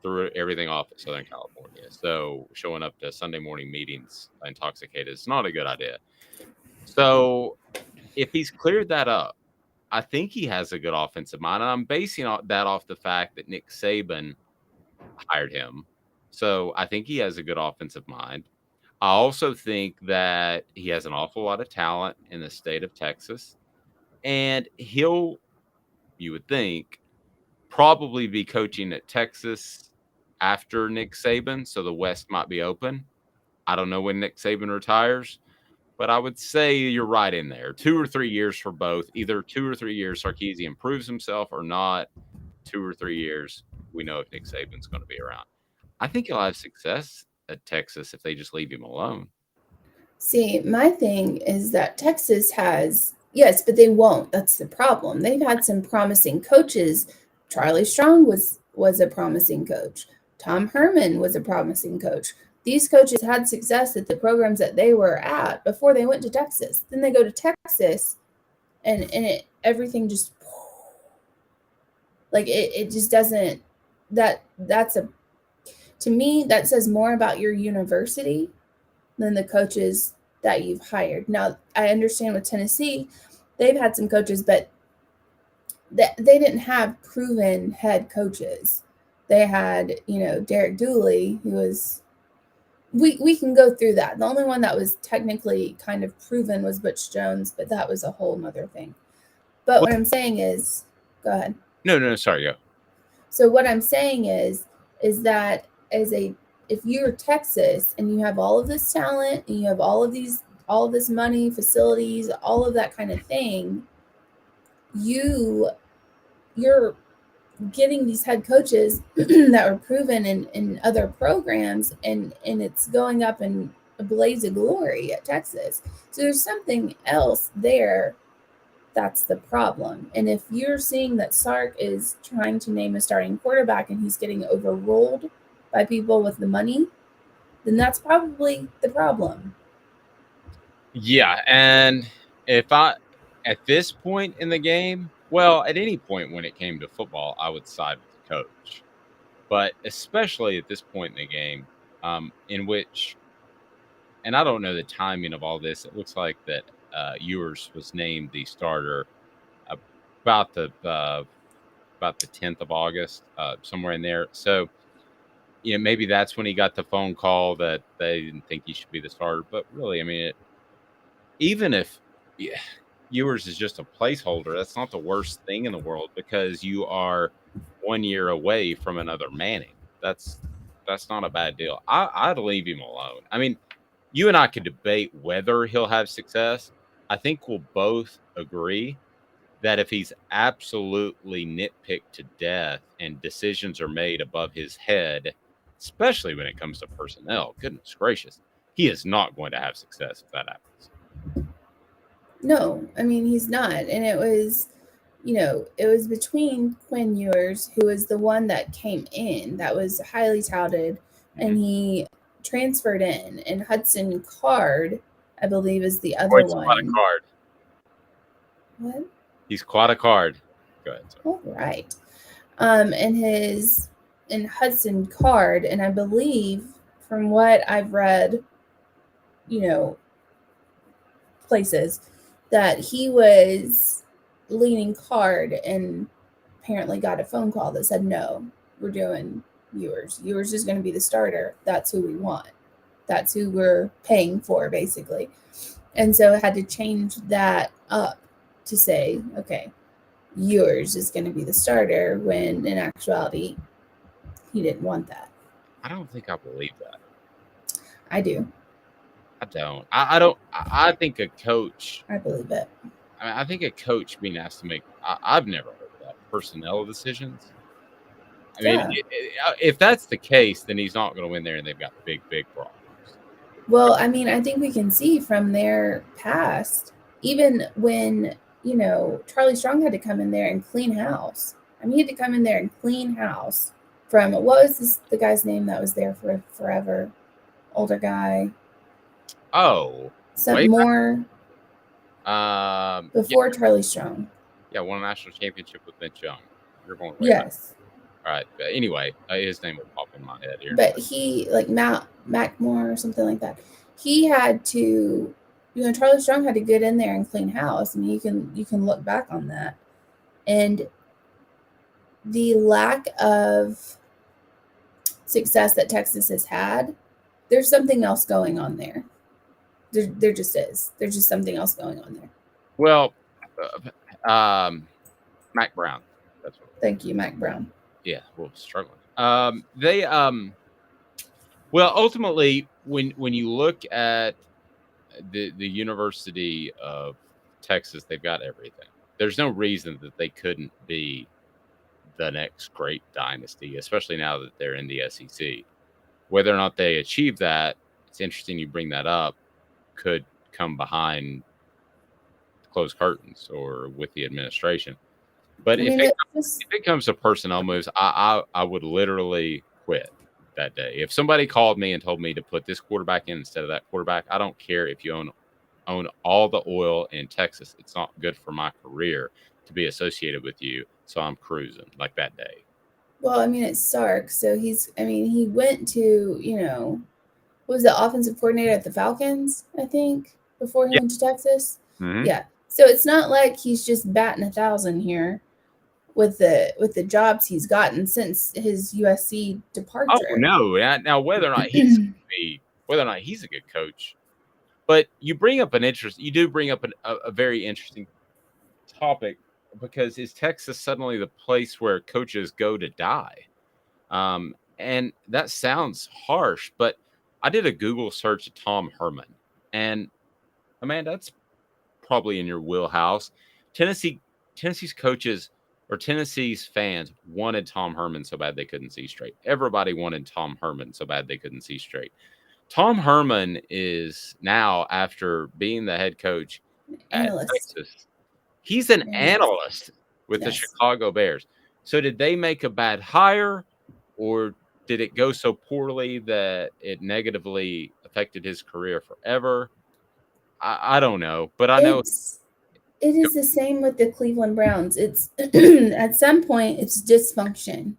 B: threw everything off at Southern California. So showing up to Sunday morning meetings intoxicated is not a good idea. So if he's cleared that up, I think he has a good offensive mind. And I'm basing that off the fact that Nick Saban hired him. So I think he has a good offensive mind. I also think that he has an awful lot of talent in the state of Texas. And you would think, probably be coaching at Texas after Nick Saban. So the West might be open. I don't know when Nick Saban retires, but I would say you're right in there. 2 or 3 years for both. Either 2 or 3 years Sarkisian proves himself or not. 2 or 3 years, we know if Nick Saban's going to be around. I think he'll have success at Texas if they just leave him alone.
D: See, my thing is that Texas has, Yes, but they won't. That's the problem. They've had some promising coaches. Charlie Strong was a promising coach. Tom Herman was a promising coach. These coaches had success at the programs that they were at before they went to Texas. Then they go to Texas, and everything just like it just doesn't. To me, that says more about your university than the coaches that you've hired. Now, I understand with Tennessee, they've had some coaches, but they didn't have proven head coaches. They had, Derek Dooley, who was, we can go through that. The only one that was technically kind of proven was Butch Jones, but that was a whole nother thing. But what I'm saying is, go ahead.
B: No, sorry, go.
D: So what I'm saying is that if you're Texas and you have all of this talent and you have all of this money, facilities, all of that kind of thing, you're getting these head coaches that were proven in other programs, and it's going up in a blaze of glory at Texas. So there's something else there. That's the problem. And if you're seeing that Sark is trying to name a starting quarterback and he's getting overruled by people with the money, then that's probably the problem.
B: Yeah, and at this point in the game, well, at any point when it came to football, I would side with the coach. But especially at this point in the game, in which, and I don't know the timing of all this, it looks like that Ewers was named the starter about the 10th of August, somewhere in there. So, maybe that's when he got the phone call that they didn't think he should be the starter. But really, I mean, even if Ewers is just a placeholder, that's not the worst thing in the world, because you are 1 year away from another Manning. That's not a bad deal. I'd leave him alone. I mean, you and I could debate whether he'll have success. I think we'll both agree that if he's absolutely nitpicked to death and decisions are made above his head, especially when it comes to personnel, goodness gracious, he is not going to have success if that happens.
D: No, I mean, he's not. And it was between Quinn Ewers, who was the one that came in, that was highly touted, and he transferred in, and Hudson Card, I believe, is the other one.
B: Quite a card.
D: What?
B: He's quite a card. Go ahead. Sorry.
D: All right. And Hudson Card, and I believe from what I've read, places, that he was leaning Card and apparently got a phone call that said, no, we're doing Ewers. Ewers is going to be the starter. That's who we want. That's who we're paying for, basically. And so I had to change that up to say, okay, Ewers is going to be the starter, when in actuality, he didn't want that.
B: I don't think I believe that.
D: I do.
B: I don't. I don't. I think a coach.
D: I believe it.
B: I think a coach being asked to make. I've never heard of that, personnel decisions. I mean, if that's the case, then he's not going to win there, and they've got big problems.
D: Well, I mean, I think we can see from their past, even when, Charlie Strong had to come in there and clean house. I mean, he had to come in there and clean house from, what was the guy's name that was there for forever? Older guy.
B: Oh.
D: Something more. Before
B: yeah.
D: Charlie Strong.
B: Yeah, won a national championship with Vince Young. You're going right.
D: Yes.
B: All right. But anyway, his name will pop in my head here.
D: But he, like Mackmore or something like that, he had to, Charlie Strong had to get in there and clean house. I mean, you can look back on that. And the lack of success that Texas has had, there's something else going on there. There just is. There's just something else going on there.
B: Well, Mac Brown. That's what.
D: Thank you, Mac Brown.
B: Yeah, well, struggling. Well, ultimately, when you look at the University of Texas, they've got everything. There's no reason that they couldn't be the next great dynasty, especially now that they're in the SEC. Whether or not they achieve that, it's interesting you bring that up, could come behind closed curtains or with the administration. But
D: I
B: if
D: mean,
B: it comes to personnel moves, I would literally quit that day. If somebody called me and told me to put this quarterback in instead of that quarterback, I don't care if you own all the oil in Texas. It's not good for my career to be associated with you. So I'm cruising like that day.
D: well, I mean, it's Sark. So he went to, was the offensive coordinator at the Falcons, I think, before he went to Texas.
B: Mm-hmm.
D: Yeah. So it's not like he's just batting 1,000 here with the jobs he's gotten since his USC departure.
B: Oh no! Now whether or not he's a good coach, but you do bring up a very interesting topic, because is Texas suddenly the place where coaches go to die? And that sounds harsh, but I did a Google search of Tom Herman, and Amanda, that's probably in your wheelhouse. Tennessee's coaches or Tennessee's fans wanted Tom Herman so bad they couldn't see straight. Everybody wanted Tom Herman so bad they couldn't see straight. Tom Herman is now, after being the head coach at Texas, he's an analyst with the Chicago Bears. So did they make a bad hire, or did it go so poorly that it negatively affected his career forever? I don't know, but I know
D: it is the same with the Cleveland Browns. It's at some point it's dysfunction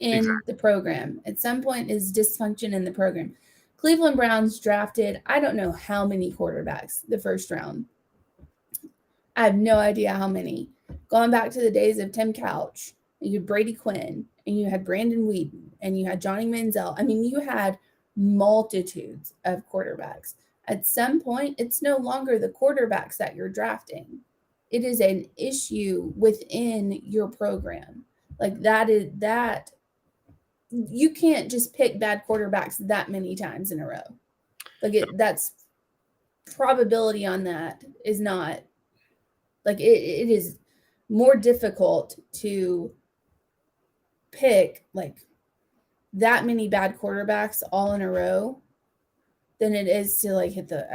D: in the program. At some point is dysfunction in the program. Cleveland Browns drafted, I don't know how many quarterbacks the first round. I have no idea how many. Going back to the days of Tim Couch, you had Brady Quinn, and you had Brandon Whedon, and you had Johnny Manziel. I mean, you had multitudes of quarterbacks. At some point, it's no longer the quarterbacks that you're drafting. It is an issue within your program. Like that you can't just pick bad quarterbacks that many times in a row. Like that's probability on that is not like it is more difficult to pick like that many bad quarterbacks all in a row than it is to like hit the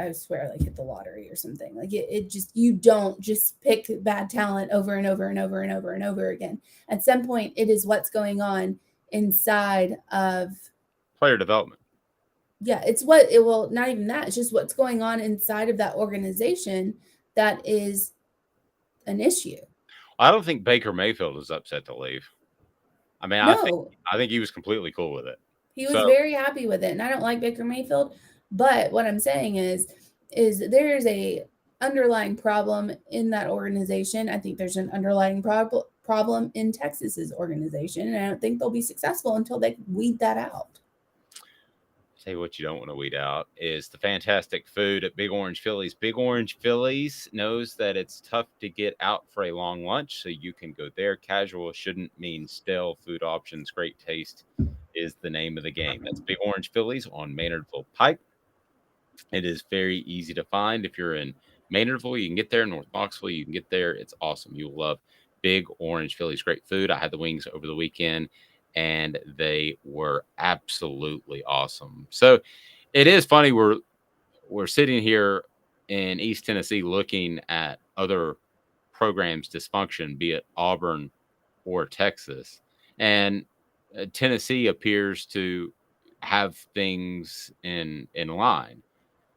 D: lottery or something. Like it just, you don't just pick bad talent over and over and over and over and over again. At some point, it is what's going on inside of
B: player development.
D: Yeah, not even that. It's just what's going on inside of that organization that is an issue.
B: I don't think Baker Mayfield is upset to leave. I mean,
D: No.
B: I think he was completely cool with it.
D: He was very happy with it, and I don't like Baker Mayfield. But what I'm saying is there is a underlying problem in that organization. I think there's an underlying problem in Texas's organization, and I don't think they'll be successful until they weed that out.
B: Tell you what you don't want to weed out is the fantastic food at Big Orange Phillies. Big Orange Phillies knows that it's tough to get out for a long lunch, so you can go there. Casual shouldn't mean stale food options. Great taste is the name of the game. That's Big Orange Phillies on Maynardville Pike. It is very easy to find. If you're in Maynardville, you can get there. North Knoxville, you can get there. It's awesome. You'll love Big Orange Phillies. Great food. I had the wings over the weekend, and they were absolutely awesome. So it is funny. We're sitting here in East Tennessee looking at other programs' dysfunction, be it Auburn or Texas. And Tennessee appears to have things in line.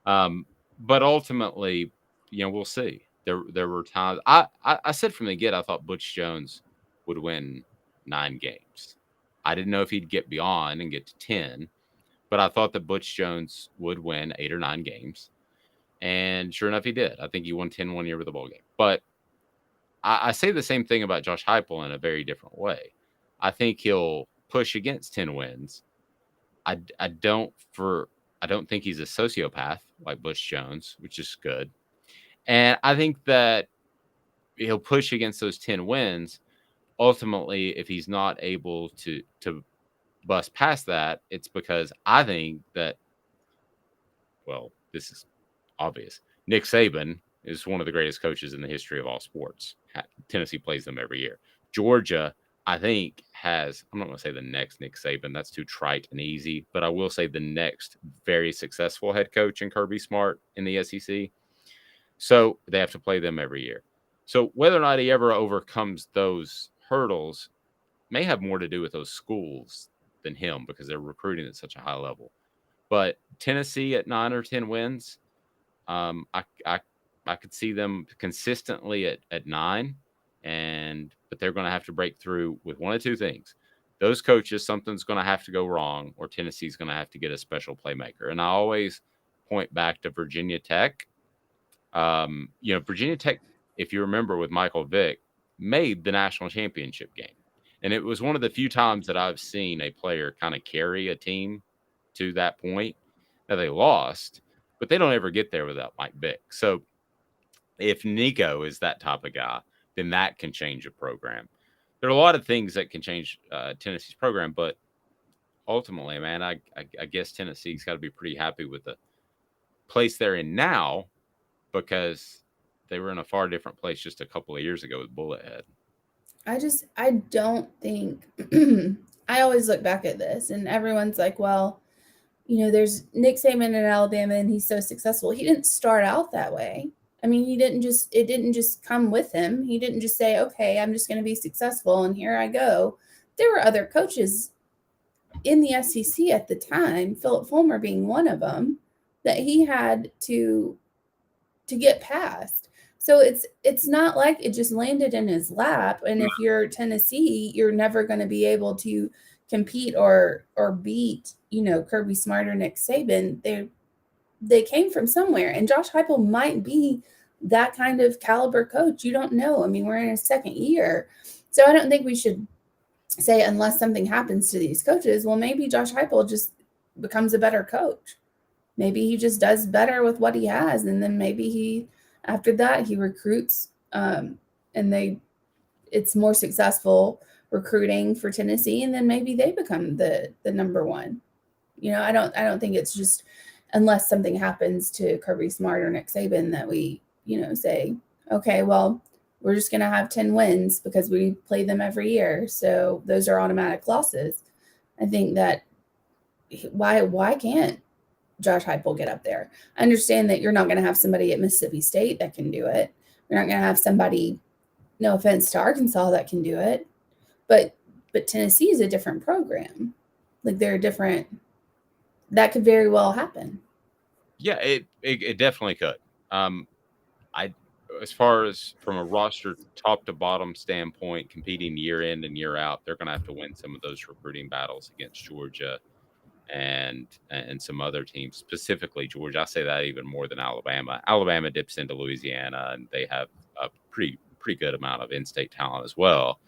B: But ultimately, we'll see. There were times I said from the get, I thought Butch Jones would win 9 games. I didn't know if he'd get beyond and get to 10, but I thought that Butch Jones would win 8 or 9 games. And sure enough, he did. I think he won 10 one year with a bowl game. But I say the same thing about Josh Heupel in a very different way. I think he'll push against 10 wins. I don't think he's a sociopath like Butch Jones, which is good. And I think that he'll push against those 10 wins. Ultimately, if he's not able to bust past that, it's because I think that, well, this is obvious. Nick Saban is one of the greatest coaches in the history of all sports. Tennessee plays them every year. Georgia, I think, has, I'm not going to say the next Nick Saban. That's too trite and easy. But I will say the next very successful head coach in Kirby Smart in the SEC. So they have to play them every year. So whether or not he ever overcomes those hurdles may have more to do with those schools than him because they're recruiting at such a high level. But Tennessee at 9 or 10 wins, I could see them consistently at 9, but they're going to have to break through with one of two things. Those coaches, something's going to have to go wrong, or Tennessee's going to have to get a special playmaker. And I always point back to Virginia Tech. Virginia Tech, if you remember with Michael Vick, made the national championship game. And it was one of the few times that I've seen a player kind of carry a team to that point. Now they lost, but they don't ever get there without Mike Vick. So if Nico is that type of guy, then that can change a program. There are a lot of things that can change Tennessee's program, but ultimately, man, I guess Tennessee's got to be pretty happy with the place they're in now because they were in a far different place just a couple of years ago with Bullethead.
D: I don't think I always look back at this and everyone's like, well, there's Nick Saban in Alabama and he's so successful. He didn't start out that way. I mean, it didn't just come with him. He didn't just say, okay, I'm just going to be successful and here I go. There were other coaches in the SEC at the time, Philip Fulmer being one of them, that he had to get past. So it's not like it just landed in his lap. And if you're Tennessee, you're never going to be able to compete or beat, Kirby Smart or Nick Saban. They came from somewhere, and Josh Heupel might be that kind of caliber coach. You don't know. I mean, we're in his second year. So I don't think we should say unless something happens to these coaches, well, maybe Josh Heupel just becomes a better coach. Maybe he just does better with what he has. And then maybe after that, he recruits and it's more successful recruiting for Tennessee. And then maybe they become the number one. I don't think it's just unless something happens to Kirby Smart or Nick Saban that we, say, okay, well, we're just going to have 10 wins because we play them every year. So those are automatic losses. I think that why can't Josh Heupel get up there? I understand that you're not going to have somebody at Mississippi State that can do it. You're not going to have somebody, no offense to Arkansas, that can do it. But Tennessee is a different program. Like they're different. That could very well happen.
B: Yeah, it definitely could. As far as from a roster top to bottom standpoint, competing year in and year out, they're going to have to win some of those recruiting battles against Georgia and some other teams, specifically Georgia. I say that even more than Alabama. Alabama dips into Louisiana, and they have a pretty good amount of in-state talent as well.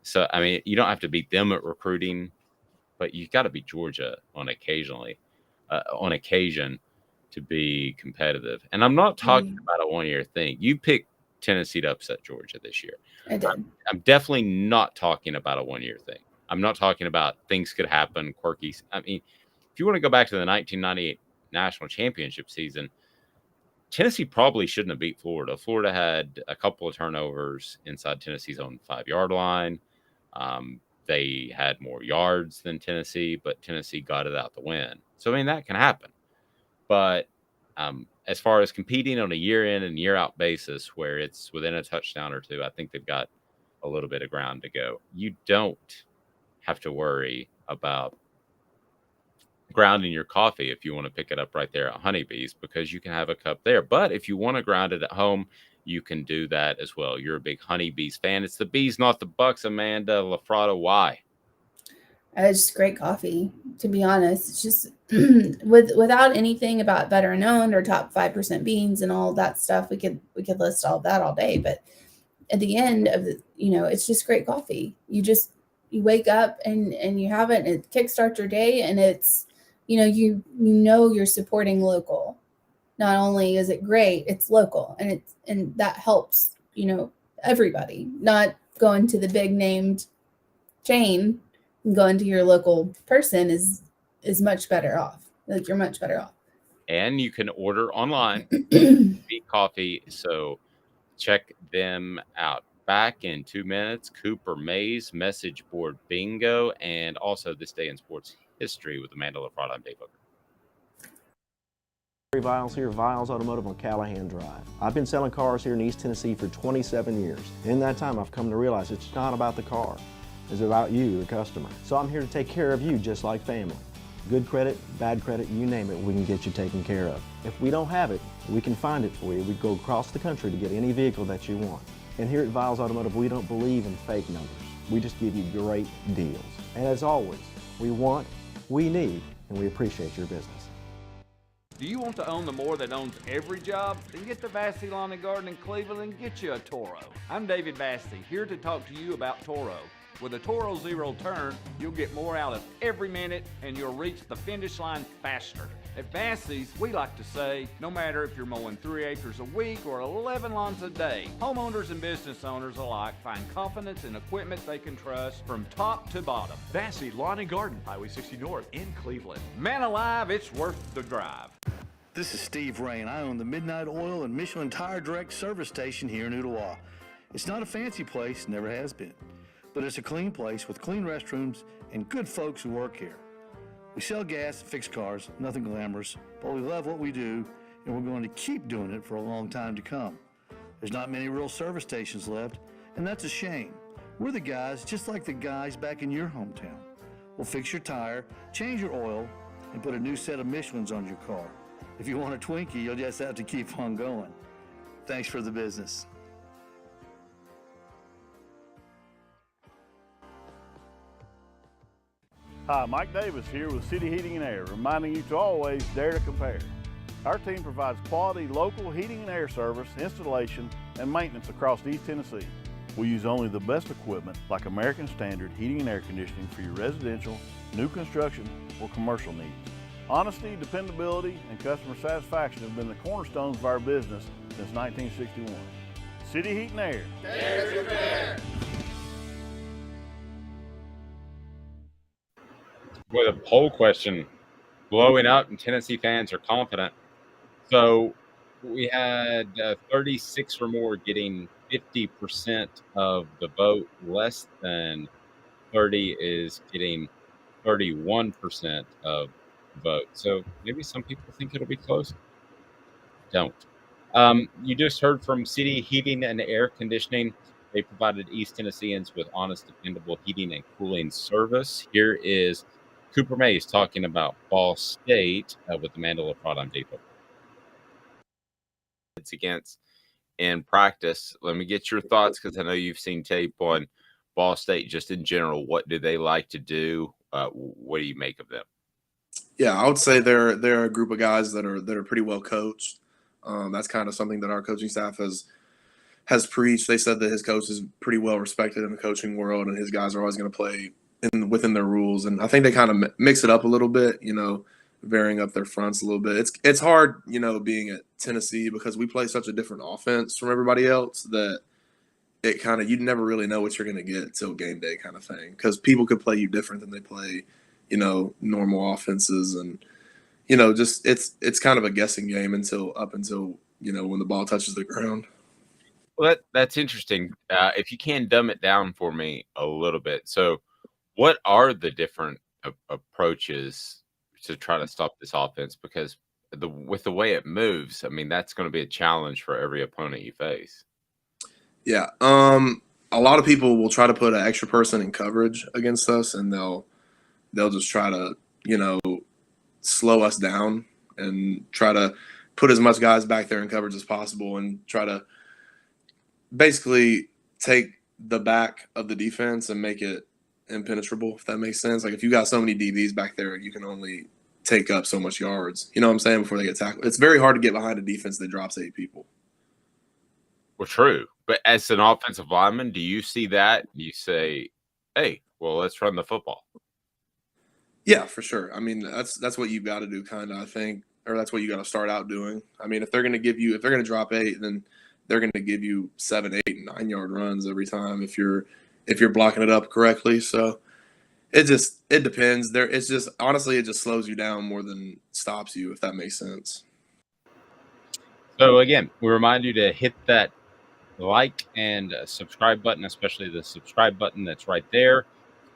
B: So, I mean, you don't have to beat them at recruiting, but you've got to beat Georgia on occasion to be competitive. And I'm not talking about a one-year thing. You picked Tennessee to upset Georgia this year.
D: I did.
B: I'm definitely not talking about a one-year thing. I'm not talking about things could happen, quirky. I mean, if you want to go back to the 1998 national championship season, Tennessee probably shouldn't have beat Florida. Florida had a couple of turnovers inside Tennessee's own 5-yard line. They had more yards than Tennessee, but Tennessee got it out the win. So, I mean, that can happen. But as far as competing on a year-in and year-out basis where it's within a touchdown or two, I think they've got a little bit of ground to go. You don't have to worry about grounding your coffee if you want to pick it up right there at Honeybee's because you can have a cup there. But if you want to ground it at home, you can do that as well. You're a big Honeybee's fan. It's the bees, not the bucks, Amanda LaFratta. Why?
D: It's just great coffee, to be honest. It's just without anything about veteran owned or top 5% beans and all that stuff. We could list all that all day, but at the end of the, it's just great coffee. You wake up and you have it and it kickstarts your day, and it's, you know you're supporting local. Not only is it great, it's local, and that helps, everybody. Not going to the big named chain. Going to your local person is much better off. Like you're much better off.
B: And you can order online Beat Coffee. So check them out. Back in 2 minutes, Cooper Mays, Message Board Bingo, and also This Day in Sports History with Amanda LaFratta and Dave Hooker.
F: Viles here, Viles Automotive on Callahan Drive. I've been selling cars here in East Tennessee for 27 years. In that time, I've come to realize it's not about the car. It's about you, the customer. So I'm here to take care of you just like family. Good credit, bad credit, you name it, we can get you taken care of. If we don't have it, we can find it for you. We go across the country to get any vehicle that you want. And here at Viles Automotive, we don't believe in fake numbers. We just give you great deals. And as always, we want, we need, and we appreciate your business.
J: Do you want to own the more that owns every job? Then get to Vassy Lawn and Garden in Cleveland and get you a Toro. I'm David Vassy, here to talk to you about Toro. With a Toro Zero Turn, you'll get more out of every minute and you'll reach the finish line faster. At Vassy's, we like to say, no matter if you're mowing 3 acres a week or 11 lawns a day, homeowners and business owners alike find confidence in equipment they can trust from top to bottom.
K: Vassy Lawn and Garden, Highway 60 North in Cleveland.
J: Man alive, it's worth the drive.
I: This is Steve Rain. I own the Midnight Oil and Michelin Tire Direct service station here in Ottawa. It's not a fancy place, never has been, but it's a clean place with clean restrooms and good folks who work here. We sell gas and fix cars, nothing glamorous, but we love what we do and we're going to keep doing it for a long time to come. There's not many real service stations left, and that's a shame. We're the guys just like the guys back in your hometown. We'll fix your tire, change your oil, and put a new set of Michelins on your car. If you want a Twinkie, you'll just have to keep on going. Thanks for the business.
G: Hi, Mike Davis here with City Heating and Air, reminding you to always dare to compare. Our team provides quality local heating and air service, installation, and maintenance across East Tennessee. We use only the best equipment like American Standard heating and air conditioning for your residential, new construction, or commercial needs. Honesty, dependability, and customer satisfaction have been the cornerstones of our business since 1961. City Heat and Air.
B: Dare to compare. With a poll question blowing up and Tennessee fans are confident. So we had 36 or more getting 50% of the vote. Less than 30 is getting 31% of the vote. So maybe some people think it'll be close. Don't. You just heard from City Heating and Air Conditioning. They provided East Tennesseans with honest, dependable heating and cooling service. Here is Cooper Mays talking about Ball State with Amanda LaFratta on Depot. It's against in practice. Let me get your thoughts because I know you've seen tape on Ball State just in general. What do they like to do? What do you make of them?
H: Yeah, I would say they're a group of guys that are pretty well coached. That's kind of something that our coaching staff has preached. They said that his coach is pretty well respected in the coaching world, and his guys are always going to play within their rules. And I think they kind of mix it up a little bit, varying up their fronts a little bit. It's hard, being at Tennessee because we play such a different offense from everybody else that it kind of, you never really know what you're going to get till game day kind of thing. Because people could play you different than they play, normal offenses. And, just it's kind of a guessing game until when the ball touches the ground.
B: Well, that's interesting. If you can dumb it down for me a little bit. So what are the different approaches to try to stop this offense? Because with the way it moves, I mean, that's going to be a challenge for every opponent you face.
H: Yeah. A lot of people will try to put an extra person in coverage against us, and they'll just try to, slow us down and try to put as much guys back there in coverage as possible and try to basically take the back of the defense and make it impenetrable, if that makes sense. Like if you got so many DBs back there, you can only take up so much yards, you know what I'm saying, before they get tackled. It's very hard to get behind a defense that drops 8 people.
B: Well, true. But as an offensive lineman, do you see that? Do you say, hey, well, let's run the football?
H: Yeah, for sure. I mean, that's what you've got to do, kind of, I think, or that's what you got to start out doing. I mean, if they're going to drop 8, then they're going to give you 7, 8, and 9 yard runs every time if you're blocking it up correctly. So it depends. It's just, honestly, it just slows you down more than stops you, if that makes sense.
B: So again, we remind you to hit that like and subscribe button, especially the subscribe button that's right there,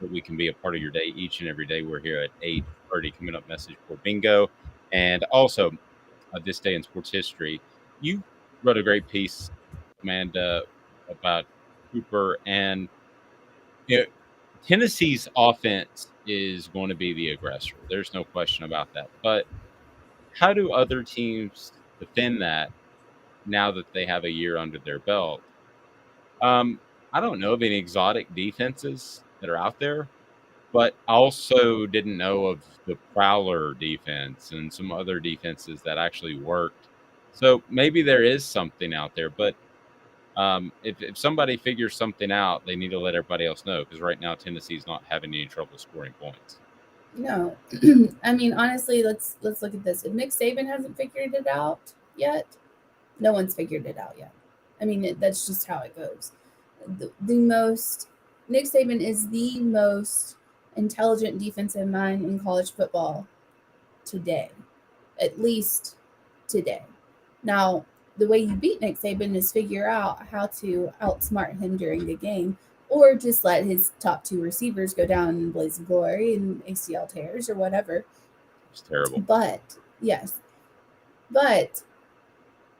B: so we can be a part of your day each and every day. We're here at 8:30 coming up, message for bingo. And also This Day in Sports History. You wrote a great piece, Amanda, about Hooper, and Tennessee's offense is going to be the aggressor. There's no question about that. But how do other teams defend that now that they have a year under their belt? I don't know of any exotic defenses that are out there, but I also didn't know of the Prowler defense and some other defenses that actually worked. So maybe there is something out there, but if somebody figures something out, they need to let everybody else know, because right now Tennessee's not having any trouble scoring points.
D: No, I mean, honestly, let's look at this. If Nick Saban hasn't figured it out yet, no one's figured it out yet. I mean, that's just how it goes. Nick Saban is the most intelligent defensive mind in college football today, at least today. Now, the way you beat Nick Saban is figure out how to outsmart him during the game, or just let his top two receivers go down in blaze of glory and ACL tears or whatever.
B: It's terrible.
D: But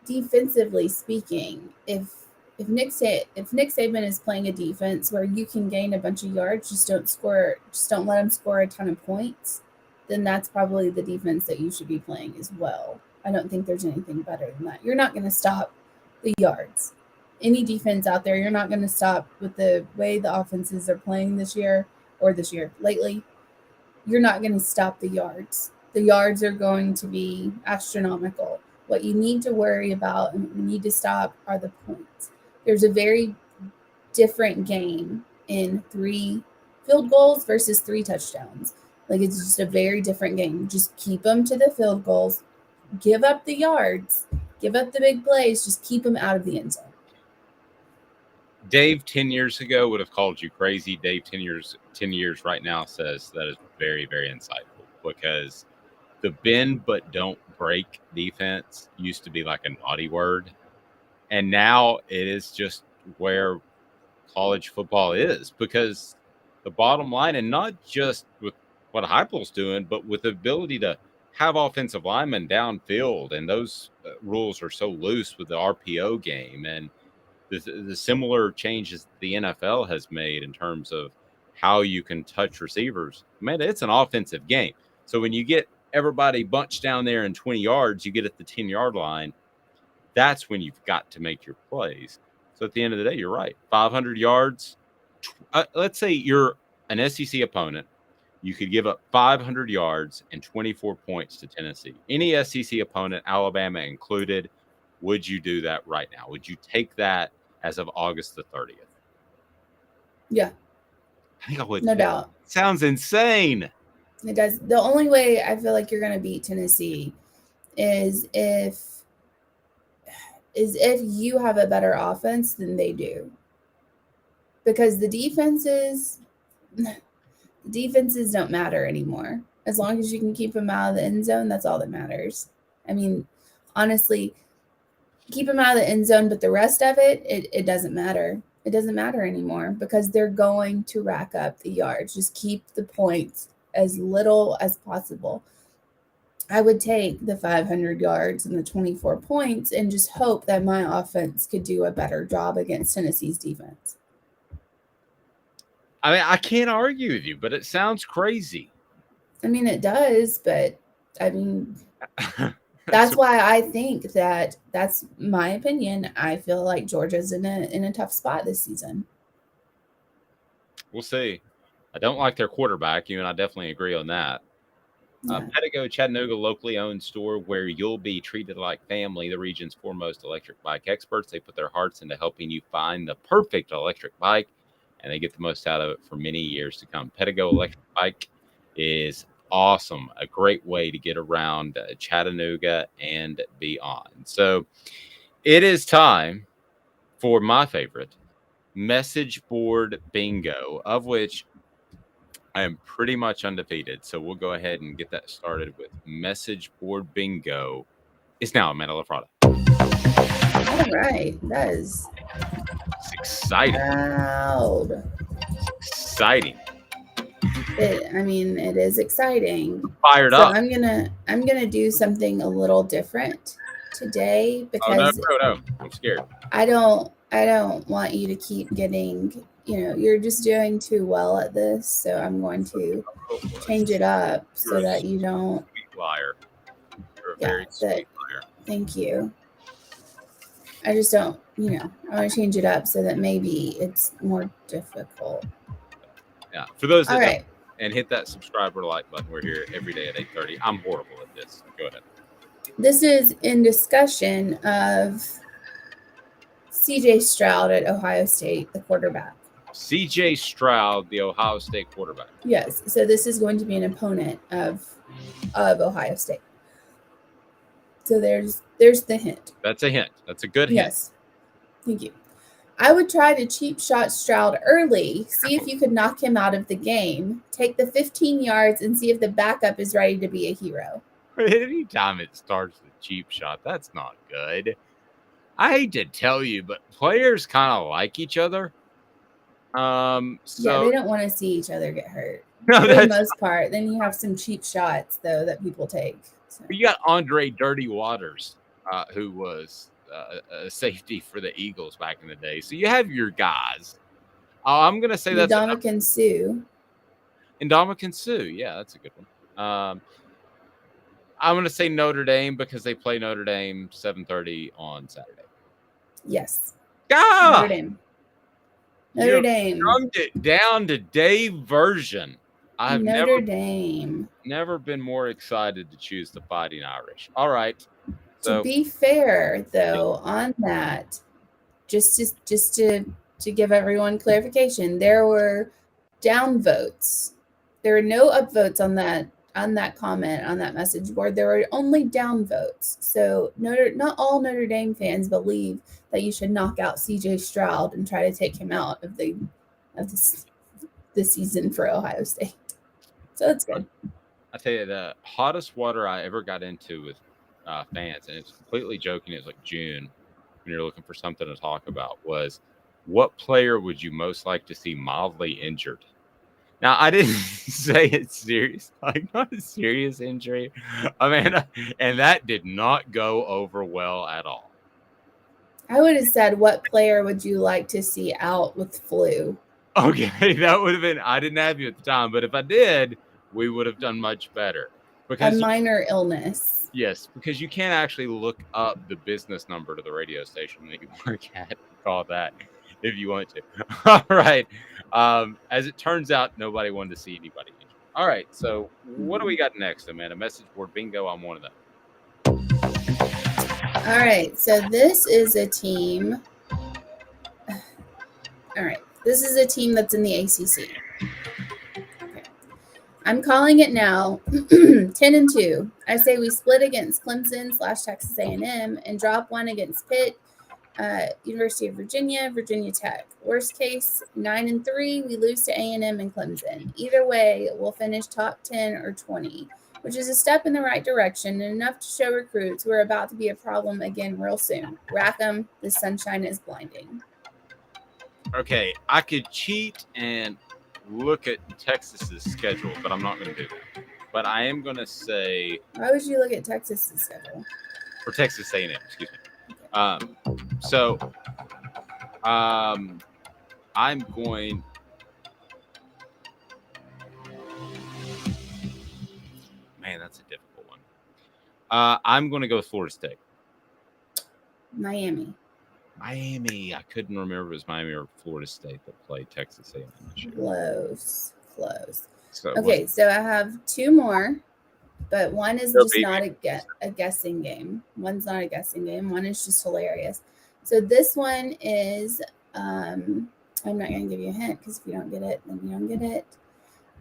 D: defensively speaking, if Nick Saban is playing a defense where you can gain a bunch of yards, just don't let him score a ton of points, then that's probably the defense that you should be playing as well. I don't think there's anything better than that. You're not going to stop the yards. Any defense out there, you're not going to stop with the way the offenses are playing lately. You're not going to stop the yards. The yards are going to be astronomical. What you need to worry about and you need to stop are the points. There's a very different game in 3 field goals versus 3 touchdowns. Like, it's just a very different game. Just keep them to the field goals. Give up the yards. Give up the big plays. Just keep them out of the end zone.
B: Dave 10 years ago would have called you crazy. Dave 10 years right now says that is very, very insightful, because the bend but don't break defense used to be like a naughty word. And now it is just where college football is, because the bottom line, and not just with what Heupel's doing, but with the ability to have offensive linemen downfield, and those rules are so loose with the RPO game and the similar changes the NFL has made in terms of how you can touch receivers. Man, it's an offensive game. So when you get everybody bunched down there in 20 yards, you get at the 10-yard line, that's when you've got to make your plays. So at the end of the day, you're right. 500 yards. Let's say you're an SEC opponent. You could give up 500 yards and 24 points to Tennessee. Any SEC opponent, Alabama included, would you do that right now? Would you take that as of August the 30th?
D: Yeah.
B: I think I would.
D: No doubt.
B: Sounds insane.
D: It does. The only way I feel like you're going to beat Tennessee is if you have a better offense than they do. Because the defenses don't matter anymore. As long as you can keep them out of the end zone, that's all that matters. I mean, honestly, keep them out of the end zone, but the rest of it doesn't matter. It doesn't matter anymore, because they're going to rack up the yards. Just keep the points as little as possible. I would take the 500 yards and the 24 points and just hope that my offense could do a better job against Tennessee's defense.
B: I mean, I can't argue with you, but it sounds crazy.
D: I mean, it does, but I mean, that's why I think that's my opinion. I feel like Georgia's in a tough spot this season.
B: We'll see. I don't like their quarterback. You and I definitely agree on that.
D: Yeah.
B: Pedigo, Chattanooga, locally owned store where you'll be treated like family. The region's foremost electric bike experts. They put their hearts into helping you find the perfect electric bike, and they get the most out of it for many years to come. Pedigo electric bike is awesome. A great way to get around Chattanooga and beyond. So it is time for my favorite message board bingo, of which I am pretty much undefeated. So we'll go ahead and get that started with message board bingo. It's now Amanda LaFratta.
D: All right. That is
B: It's exciting.
D: loud.
B: Exciting.
D: It is exciting.
B: Fired
D: So
B: up.
D: I'm gonna do something a little different today
B: Oh,
D: because
B: no. I'm scared.
D: I don't want you to keep getting, you're just doing too well at this. So I'm going to change it up so that you don't.
B: Sweet liar. You're a
D: Yeah,
B: very sweet liar.
D: Thank you. I just don't, I want to change it up so that maybe it's more difficult.
B: Yeah. For those that
D: All
B: don't,
D: right.
B: and hit that subscribe or like button. We're here every day at 8:30. I'm horrible at this. Go ahead.
D: This is in discussion of CJ Stroud at Ohio State, the quarterback.
B: CJ Stroud, the Ohio State quarterback.
D: Yes. So this is going to be an opponent of Ohio State. So there's the hint.
B: That's a hint. That's a good hint.
D: Yes. Thank you. I would try to cheap shot Stroud early, see if you could knock him out of the game, take the 15 yards, and see if the backup is ready to be a hero.
B: Anytime it starts with cheap shot, that's not good. I hate to tell you, but players kind of like each other.
D: Yeah, they don't want to see each other get hurt.
B: No,
D: for the
B: that's
D: most part. Then you have some cheap shots, though, that people take. So.
B: You got Andre Dirty Waters, who was a safety for the Eagles back in the day. So you have your guys. I'm going to say that's
D: Ndamukong Suh.
B: Ndamukong Suh. Yeah, that's a good one. I'm going to say Notre Dame because they play Notre Dame 7:30 on Saturday.
D: Yes.
B: Ah!
D: Notre Dame. Notre Dame.
B: Drummed it down to Dave version. I've
D: Notre Dame.
B: Never been more excited to choose the Fighting Irish. All right. So
D: to be fair, though, on that, just to give everyone clarification, there were down votes. There were no up votes on that comment on that message board. There were only down votes. So not all Notre Dame fans believe that you should knock out CJ Stroud and try to take him out of the season for Ohio State. So that's good.
B: I tell you, the hottest water I ever got into with fans, and it's completely joking, it was like June when you're looking for something to talk about, was what player would you most like to see mildly injured? Now, I didn't say it's serious, like not a serious injury, Amanda, and that did not go over well at all.
D: I would have said, what player would you like to see out with flu?
B: Okay, that would have been, I didn't have you at the time, but if I did, we would have done much better. Because
D: a minor illness.
B: Yes, because you can't actually look up the business number to the radio station that you work at and call that if you want to. All right. As it turns out, nobody wanted to see anybody injured. All right. So what do we got next, Amanda? Message board bingo on one of them.
D: All right. So this is a team. All right. This is a team that's in the ACC. Okay. I'm calling it now 10-2. I say we split against Clemson / Texas A&M and drop one against Pitt, University of Virginia, Virginia Tech. Worst case, 9-3. We lose to A&M and Clemson. Either way, we'll finish top 10 or 20, which is a step in the right direction and enough to show recruits we're about to be a problem again real soon. Rack 'em. The sunshine is blinding.
B: Okay, I could cheat and look at Texas's schedule, but I'm not going to do that. But I am going to say...
D: Why would you look at Texas's schedule?
B: For Texas A&M, excuse me. I'm going... Man, that's a difficult one. I'm going to go with Florida State.
D: Miami.
B: I couldn't remember if it was Miami or Florida State that played Texas A&M this year.
D: Close.
B: So
D: okay, so I have two more, but one is just not a guessing game. One's not a guessing game. One is just hilarious. So this one is, I'm not going to give you a hint because if you don't get it, then you don't get it.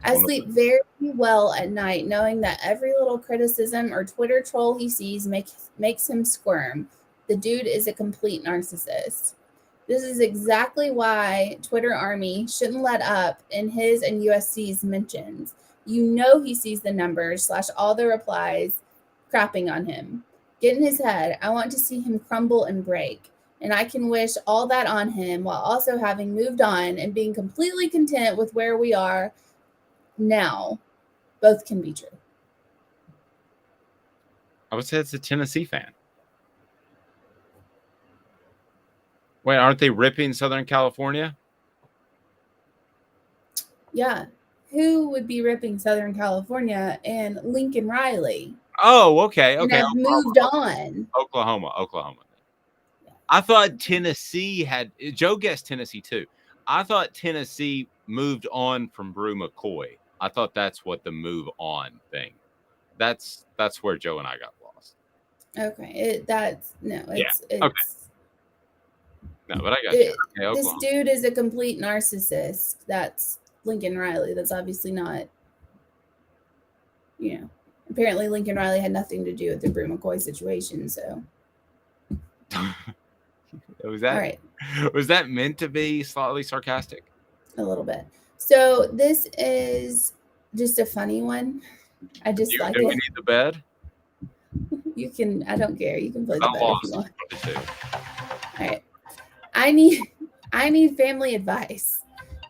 D: I sleep very well at night knowing that every little criticism or Twitter troll he sees makes him squirm. The dude is a complete narcissist. This is exactly why Twitter Army shouldn't let up in his and USC's mentions. You know he sees the numbers / all the replies crapping on him. Get in his head. I want to see him crumble and break. And I can wish all that on him while also having moved on and being completely content with where we are now, both can be true.
B: I would say it's a Tennessee fan. Wait, aren't they ripping Southern California?
D: Yeah. Who would be ripping Southern California? And Lincoln Riley.
B: Oh, okay.
D: And
B: Okay.
D: I've moved on.
B: Oklahoma. I thought Tennessee had – Joe guessed Tennessee too. I thought Tennessee moved on from Brew McCoy. I thought that's what the move on thing. That's where Joe and I got lost.
D: Okay. It's
B: okay. No, but I got you. Okay,
D: this dude is a complete narcissist. That's Lincoln Riley. That's obviously not, apparently Lincoln Riley had nothing to do with the Brew McCoy situation. So
B: was that
D: all right?
B: Was that meant to be slightly sarcastic?
D: A little bit. So this is just a funny one. I just like it.
B: Do we need the bed?
D: You can. I don't care. You can play the bed if you want. All right. I need family advice.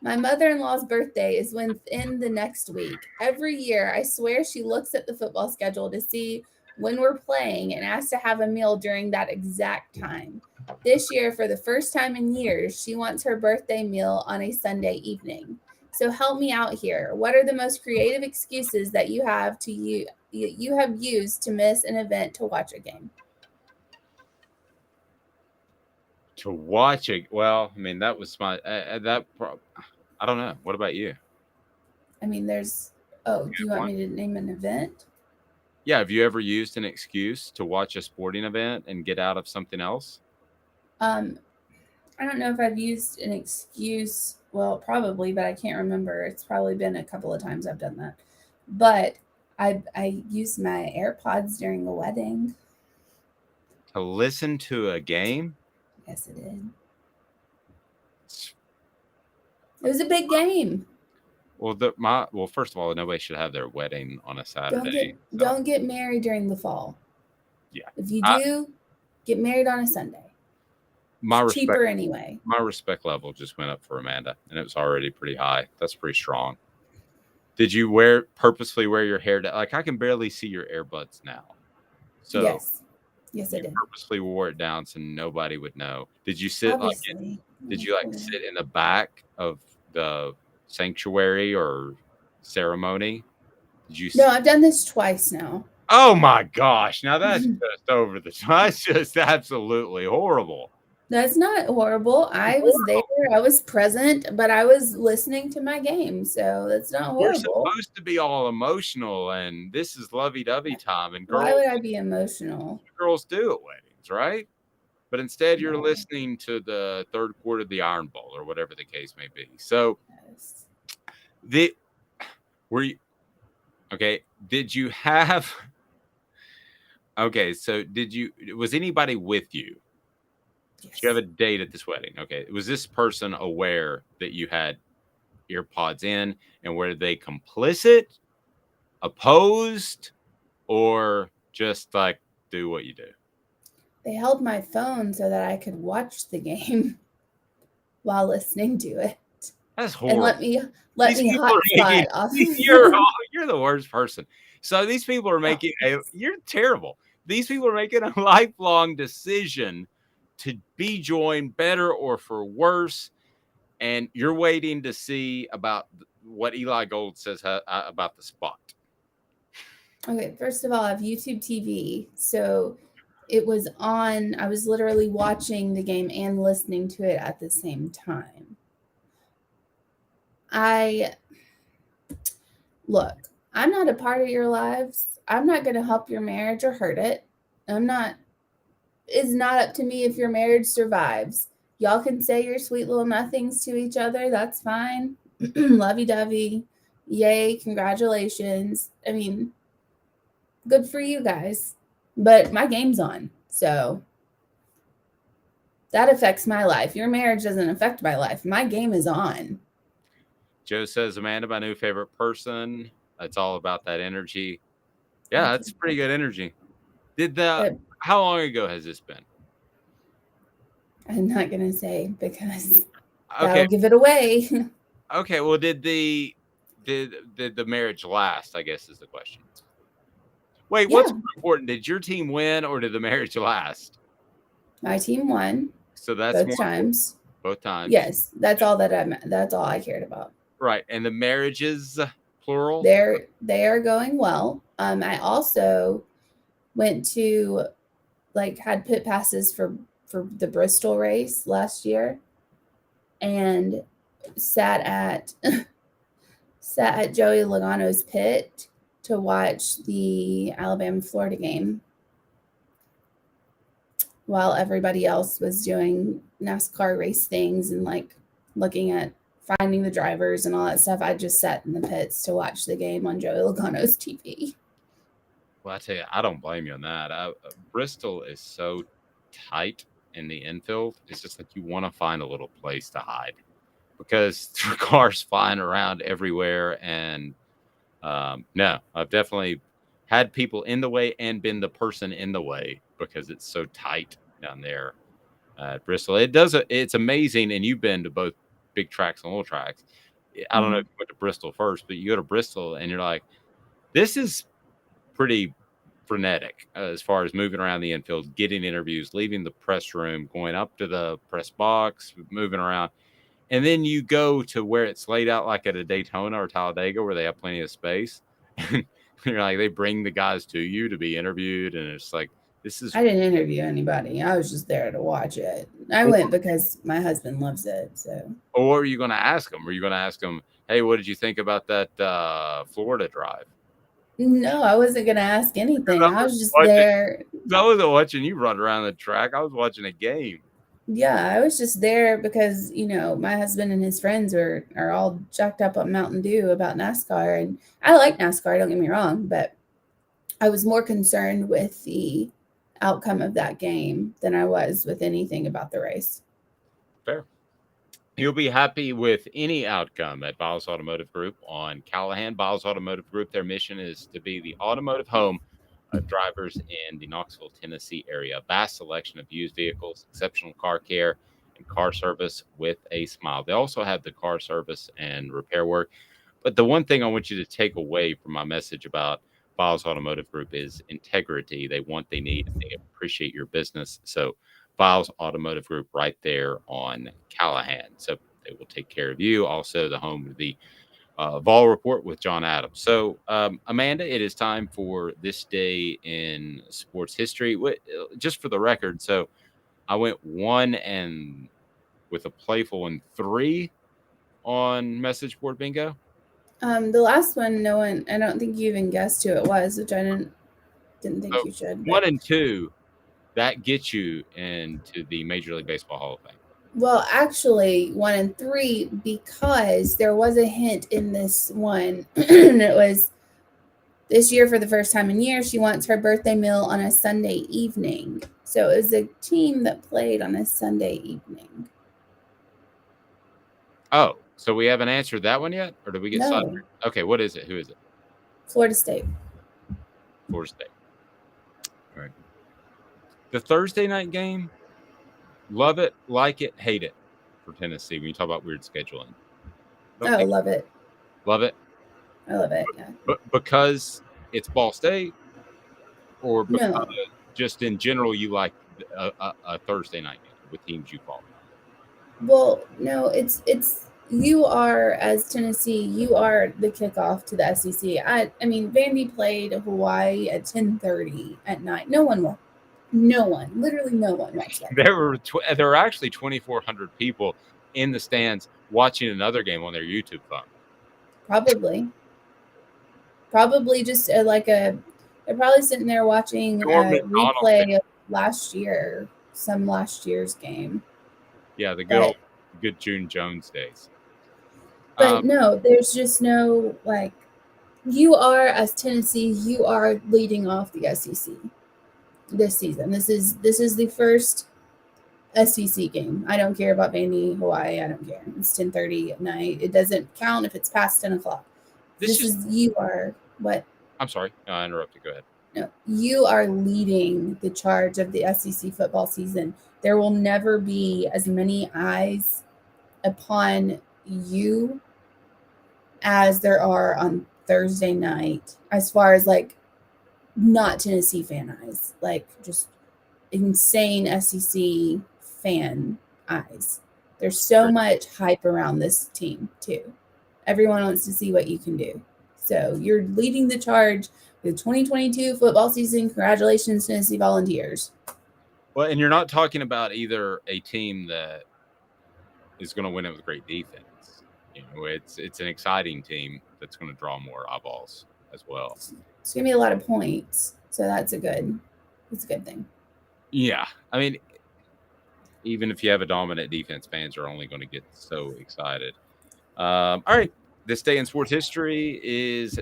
D: My mother-in-law's birthday is within the next week. Every year, I swear she looks at the football schedule to see when we're playing and asks to have a meal during that exact time. This year, for the first time in years, she wants her birthday meal on a Sunday evening. So help me out here. What are the most creative excuses that you have used to miss an event to watch a game?
B: To watch it, well, I mean, that was my I don't know. What about you?
D: I mean, do you want me to name an event?
B: Yeah, have you ever used an excuse to watch a sporting event and get out of something else?
D: I don't know if I've used an excuse. Well, probably, but I can't remember. It's probably been a couple of times I've done that. But I used my AirPods during a wedding.
B: To listen to a game?
D: Yes, it did. It was a big game.
B: Well, first of all, nobody should have their wedding on a Saturday.
D: Don't get married during the fall.
B: Yeah.
D: If you do, get married on a Sunday. Cheaper anyway.
B: My respect level just went up for Amanda, and it was already pretty high. That's pretty strong. Did you purposely wear your hair down? Like, I can barely see your earbuds now. So
D: Yes, I did.
B: Purposely wore it down so nobody would know. Did you sit sit in the back of the sanctuary or ceremony?
D: No, I've done this twice now.
B: Oh my gosh! Now that's just over the top. That's just absolutely horrible.
D: That's not horrible. I was there. I was present, but I was listening to my game, so that's not horrible.
B: We're supposed to be all emotional, and this is lovey-dovey time. And girls,
D: why would I be emotional?
B: Girls do at weddings, right? But instead, you're listening to the third quarter of the Iron Bowl or whatever the case may be. So, did you have? Okay, so was anybody with you? Yes. Did you have a date at this wedding? Okay. Was this person aware that you had earpods in, and were they complicit, opposed, or just like do what you do?
D: They held my phone so that I could watch the game while listening to it.
B: That's horrible.
D: And let me hotspot off.
B: You're the worst person. So these people are making you're terrible. These people are making a lifelong decision to be joined, better or for worse, and you're waiting to see about what Eli Gold says about the spot.
D: Okay, first of all, I have YouTube TV, so it was on. I was literally watching the game and listening to it at the same time. Look, I'm not a part of your lives. I'm not going to help your marriage or hurt it. It's not up to me if your marriage survives. Y'all can say your sweet little nothings to each other. That's fine. Lovey-dovey. Yay. Congratulations. I mean, good for you guys. But my game's on. So that affects my life. Your marriage doesn't affect my life. My game is on.
B: Joe says, Amanda, my new favorite person. It's all about that energy. Yeah, that's pretty good energy. How long ago has this been?
D: I'm not going to say because that'll give it away.
B: Okay, well, did the did the marriage last? I guess is the question. Wait,
D: Yeah.
B: what's more important? Did your team win or did the marriage last?
D: My team won
B: So that's
D: both
B: more
D: times.
B: both times.
D: Yes, that's all I cared about.
B: Right. And the marriages, plural?
D: They are going well. I also went to had pit passes for the Bristol race last year and sat at Joey Logano's pit to watch the Alabama-Florida game while everybody else was doing NASCAR race things and looking at finding the drivers and all that stuff. I just sat in the pits to watch the game on Joey Logano's TV.
B: Well, I tell you, I don't blame you on that. Bristol is so tight in the infield. It's just like you want to find a little place to hide because there are cars flying around everywhere. And no, I've definitely had people in the way and been the person in the way because it's so tight down there at Bristol. It's amazing. And you've been to both big tracks and little tracks. I don't know if you went to Bristol first, but you go to Bristol and you're like, this is pretty frenetic as far as moving around the infield, getting interviews, leaving the press room, going up to the press box, moving around. And then you go to where it's laid out like at a Daytona or Talladega where they have plenty of space. And you're like, they bring the guys to you to be interviewed. And it's like,
D: I didn't interview anybody. I was just there to watch it. I went because my husband loves it. So.
B: Or what were you going to ask them? Were you going to ask them, hey, what did you think about that Florida drive?
D: No, I wasn't going to ask anything. I was just there.
B: I wasn't watching you run around the track. I was watching a game.
D: Yeah, I was just there because, my husband and his friends are all jacked up on Mountain Dew about NASCAR. And I like NASCAR, don't get me wrong, but I was more concerned with the outcome of that game than I was with anything about the race.
B: Fair. You'll be happy with any outcome at Vols Automotive Group on Callahan. Vols Automotive Group, their mission is to be the automotive home of drivers in the Knoxville, Tennessee area. Vast selection of used vehicles, exceptional car care, and car service with a smile. They also have the car service and repair work. But the one thing I want you to take away from my message about Vols Automotive Group is integrity. They want, they need, and they appreciate your business. So Vols Automotive Group right there on Callahan. So they will take care of you. Also the home of the Vol Report with John Adams. So Amanda, it is time for this day in sports history. Just for the record, so I went 1 and with a playful 3 on message board bingo.
D: The last one, no one, I don't think you even guessed who it was, which I didn't think you should.
B: 1 and 2, that gets you into the Major League Baseball Hall of Fame.
D: Well, actually 1 and 3, because there was a hint in this one, and it was this year for the first time in years, she wants her birthday meal on a Sunday evening. So it was a team that played on a Sunday evening.
B: Oh. So we haven't answered that one yet? Or did we get
D: No.
B: sidetracked? Okay, what is it? Who is it?
D: Florida State.
B: Florida State. All right. The Thursday night game, love it, like it, hate it for Tennessee when you talk about weird scheduling.
D: Love it.
B: Love it?
D: I love it, yeah.
B: But because it's Ball State or because
D: No.
B: just in general you like a Thursday night game with teams you follow?
D: Well, no, it's you are, as Tennessee, you are the kickoff to the SEC. I mean, Vandy played Hawaii at 10:30 at night. Literally no one watched that.
B: There were actually 2,400 people in the stands watching another game on their YouTube phone.
D: Probably just they're probably sitting there watching a replay of last year's game.
B: Yeah, the good June Jones days.
D: But no, there's just no, you are, as Tennessee, you are leading off the SEC this season. This is the first SEC game. I don't care about Vandy, Hawaii. I don't care. It's 10:30 at night. It doesn't count if it's past 10 o'clock. You are what?
B: I'm sorry. I interrupted. Go ahead.
D: No, you are leading the charge of the SEC football season. There will never be as many eyes upon you as there are on Thursday night, as far as like not Tennessee fan eyes, like just insane SEC fan eyes. There's so much hype around this team too. Everyone wants to see what you can do. So you're leading the charge with 2022 football season. Congratulations, Tennessee Volunteers.
B: Well, and you're not talking about either a team that is going to win it with great defense. It's an exciting team that's going to draw more eyeballs as well.
D: It's going to be a lot of points, so that's a good thing.
B: Yeah, I mean, even if you have a dominant defense, fans are only going to get so excited. All right, This Day in Sports History is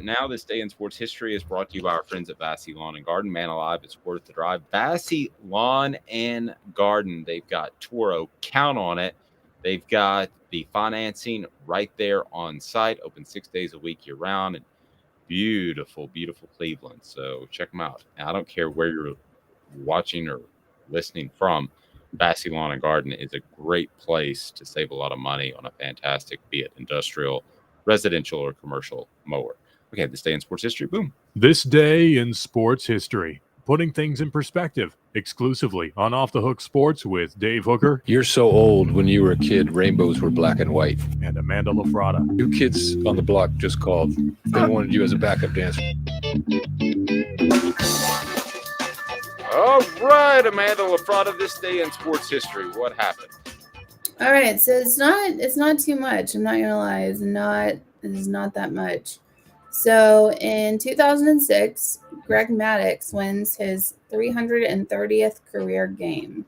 B: brought to you by our friends at Vassy Lawn and Garden. Man alive, it's worth the drive. Vassy Lawn and Garden. They've got Toro. Count on it. They've got the financing right there on site, open 6 days a week year round, and beautiful, beautiful Cleveland. So check them out. And I don't care where you're watching or listening from. Vassy Lawn and Garden is a great place to save a lot of money on a fantastic, be it industrial, residential, or commercial mower. Okay, This Day in Sports History. Boom.
A: This Day in Sports History. Putting things in perspective, exclusively on Off the Hook Sports with Dave Hooker.
N: You're so old. When you were a kid, rainbows were black and white.
A: And Amanda LaFratta.
N: New kids on the block just called. They wanted you as a backup dancer.
B: All right, Amanda LaFratta, This Day in Sports History. What happened?
D: All right, so it's not too much. I'm not gonna lie, it is not that much. So in 2006, Greg Maddux wins his 330th career game.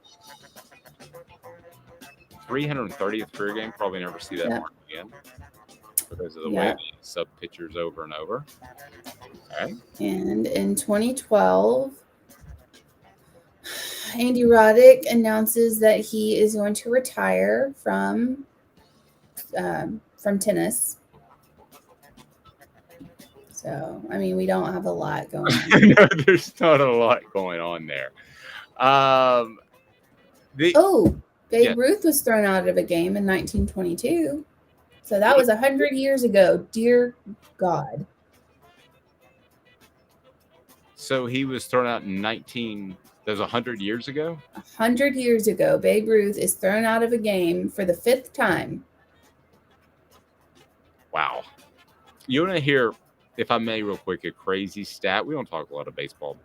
B: 330th career game. Probably never see that mark again because of the way they sub pitchers over and over. Okay.
D: And in 2012, Andy Roddick announces that he is going to retire from tennis. So, I mean, we don't have a lot going on.
B: No, there's not a lot going on there.
D: Babe Ruth was thrown out of a game in 1922. So that was 100 years ago. Dear God.
B: So he was thrown out in that was 100 years ago?
D: 100 years ago, Babe Ruth is thrown out of a game for the 5th time.
B: Wow. You want to hear, if I may, real quick, a crazy stat? We don't talk a lot of baseball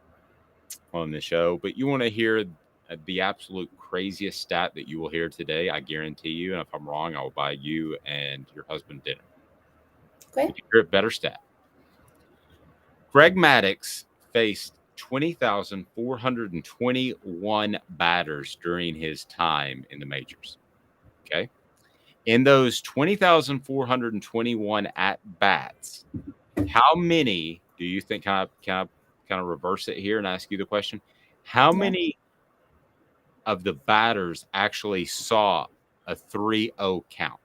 B: on the show, but you want to hear the absolute craziest stat that you will hear today, I guarantee you. And if I'm wrong, I will buy you and your husband dinner.
D: Okay.
B: You hear a better stat. Greg Maddux faced 20,421 batters during his time in the majors. Okay. In those 20,421 at-bats, how many do you think, can I reverse it here and ask you the question? How many of the batters actually saw a 3-0 count?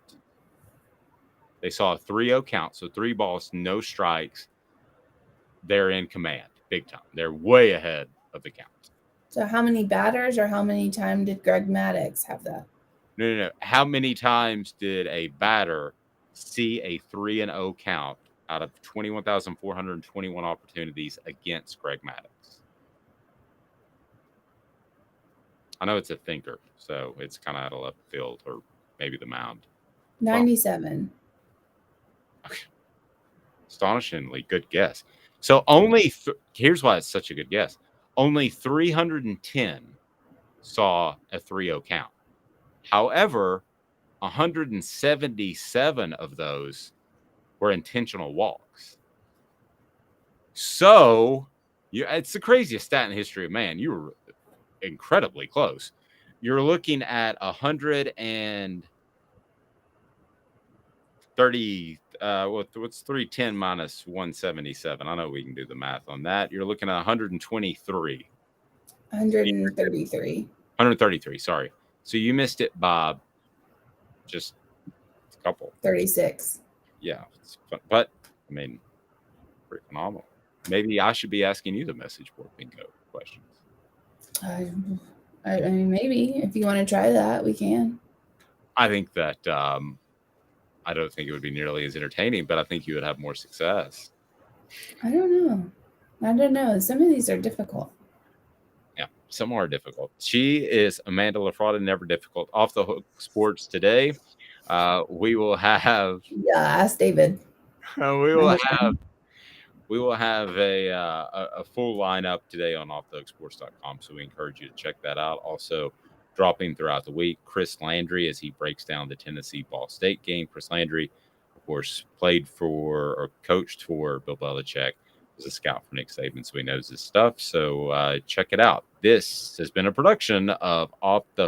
B: They saw a 3-0 count, so 3 balls, no strikes. They're in command, big time. They're way ahead of the count.
D: So how many batters or how many times did Greg Maddux have that?
B: No. How many times did a batter see a 3-0 count out of 21,421 opportunities against Greg Maddux? I know it's a thinker, so it's kind of out of left field or maybe the mound.
D: 97.
B: Okay. Astonishingly good guess. So here's why it's such a good guess. Only 310 saw a 3-0 count. However, 177 of those were intentional walks. So it's the craziest stat in the history of man. You were incredibly close. You're looking at 130. What's 310 minus 177? I know we can do the math on that. You're looking at 123.
D: 133.
B: 133. Sorry. So you missed it by just a couple.
D: 36.
B: Yeah, it's fun. But I mean, pretty phenomenal. Maybe I should be asking you the message board bingo questions.
D: I mean, maybe if you want to try that, we can.
B: I think that I don't think it would be nearly as entertaining, but I think you would have more success.
D: I don't know. Some of these are difficult.
B: Yeah, some are difficult. She is Amanda LaFratta, never difficult. Off the Hook Sports today. We will have.
D: Yeah, ask David.
B: We will have a full lineup today on offthehooksports.com. So we encourage you to check that out. Also, dropping throughout the week, Chris Landry as he breaks down the Tennessee Ball State game. Chris Landry, of course, played for or coached for Bill Belichick. Was a scout for Nick Saban, so he knows his stuff. So check it out. This has been a production of Off the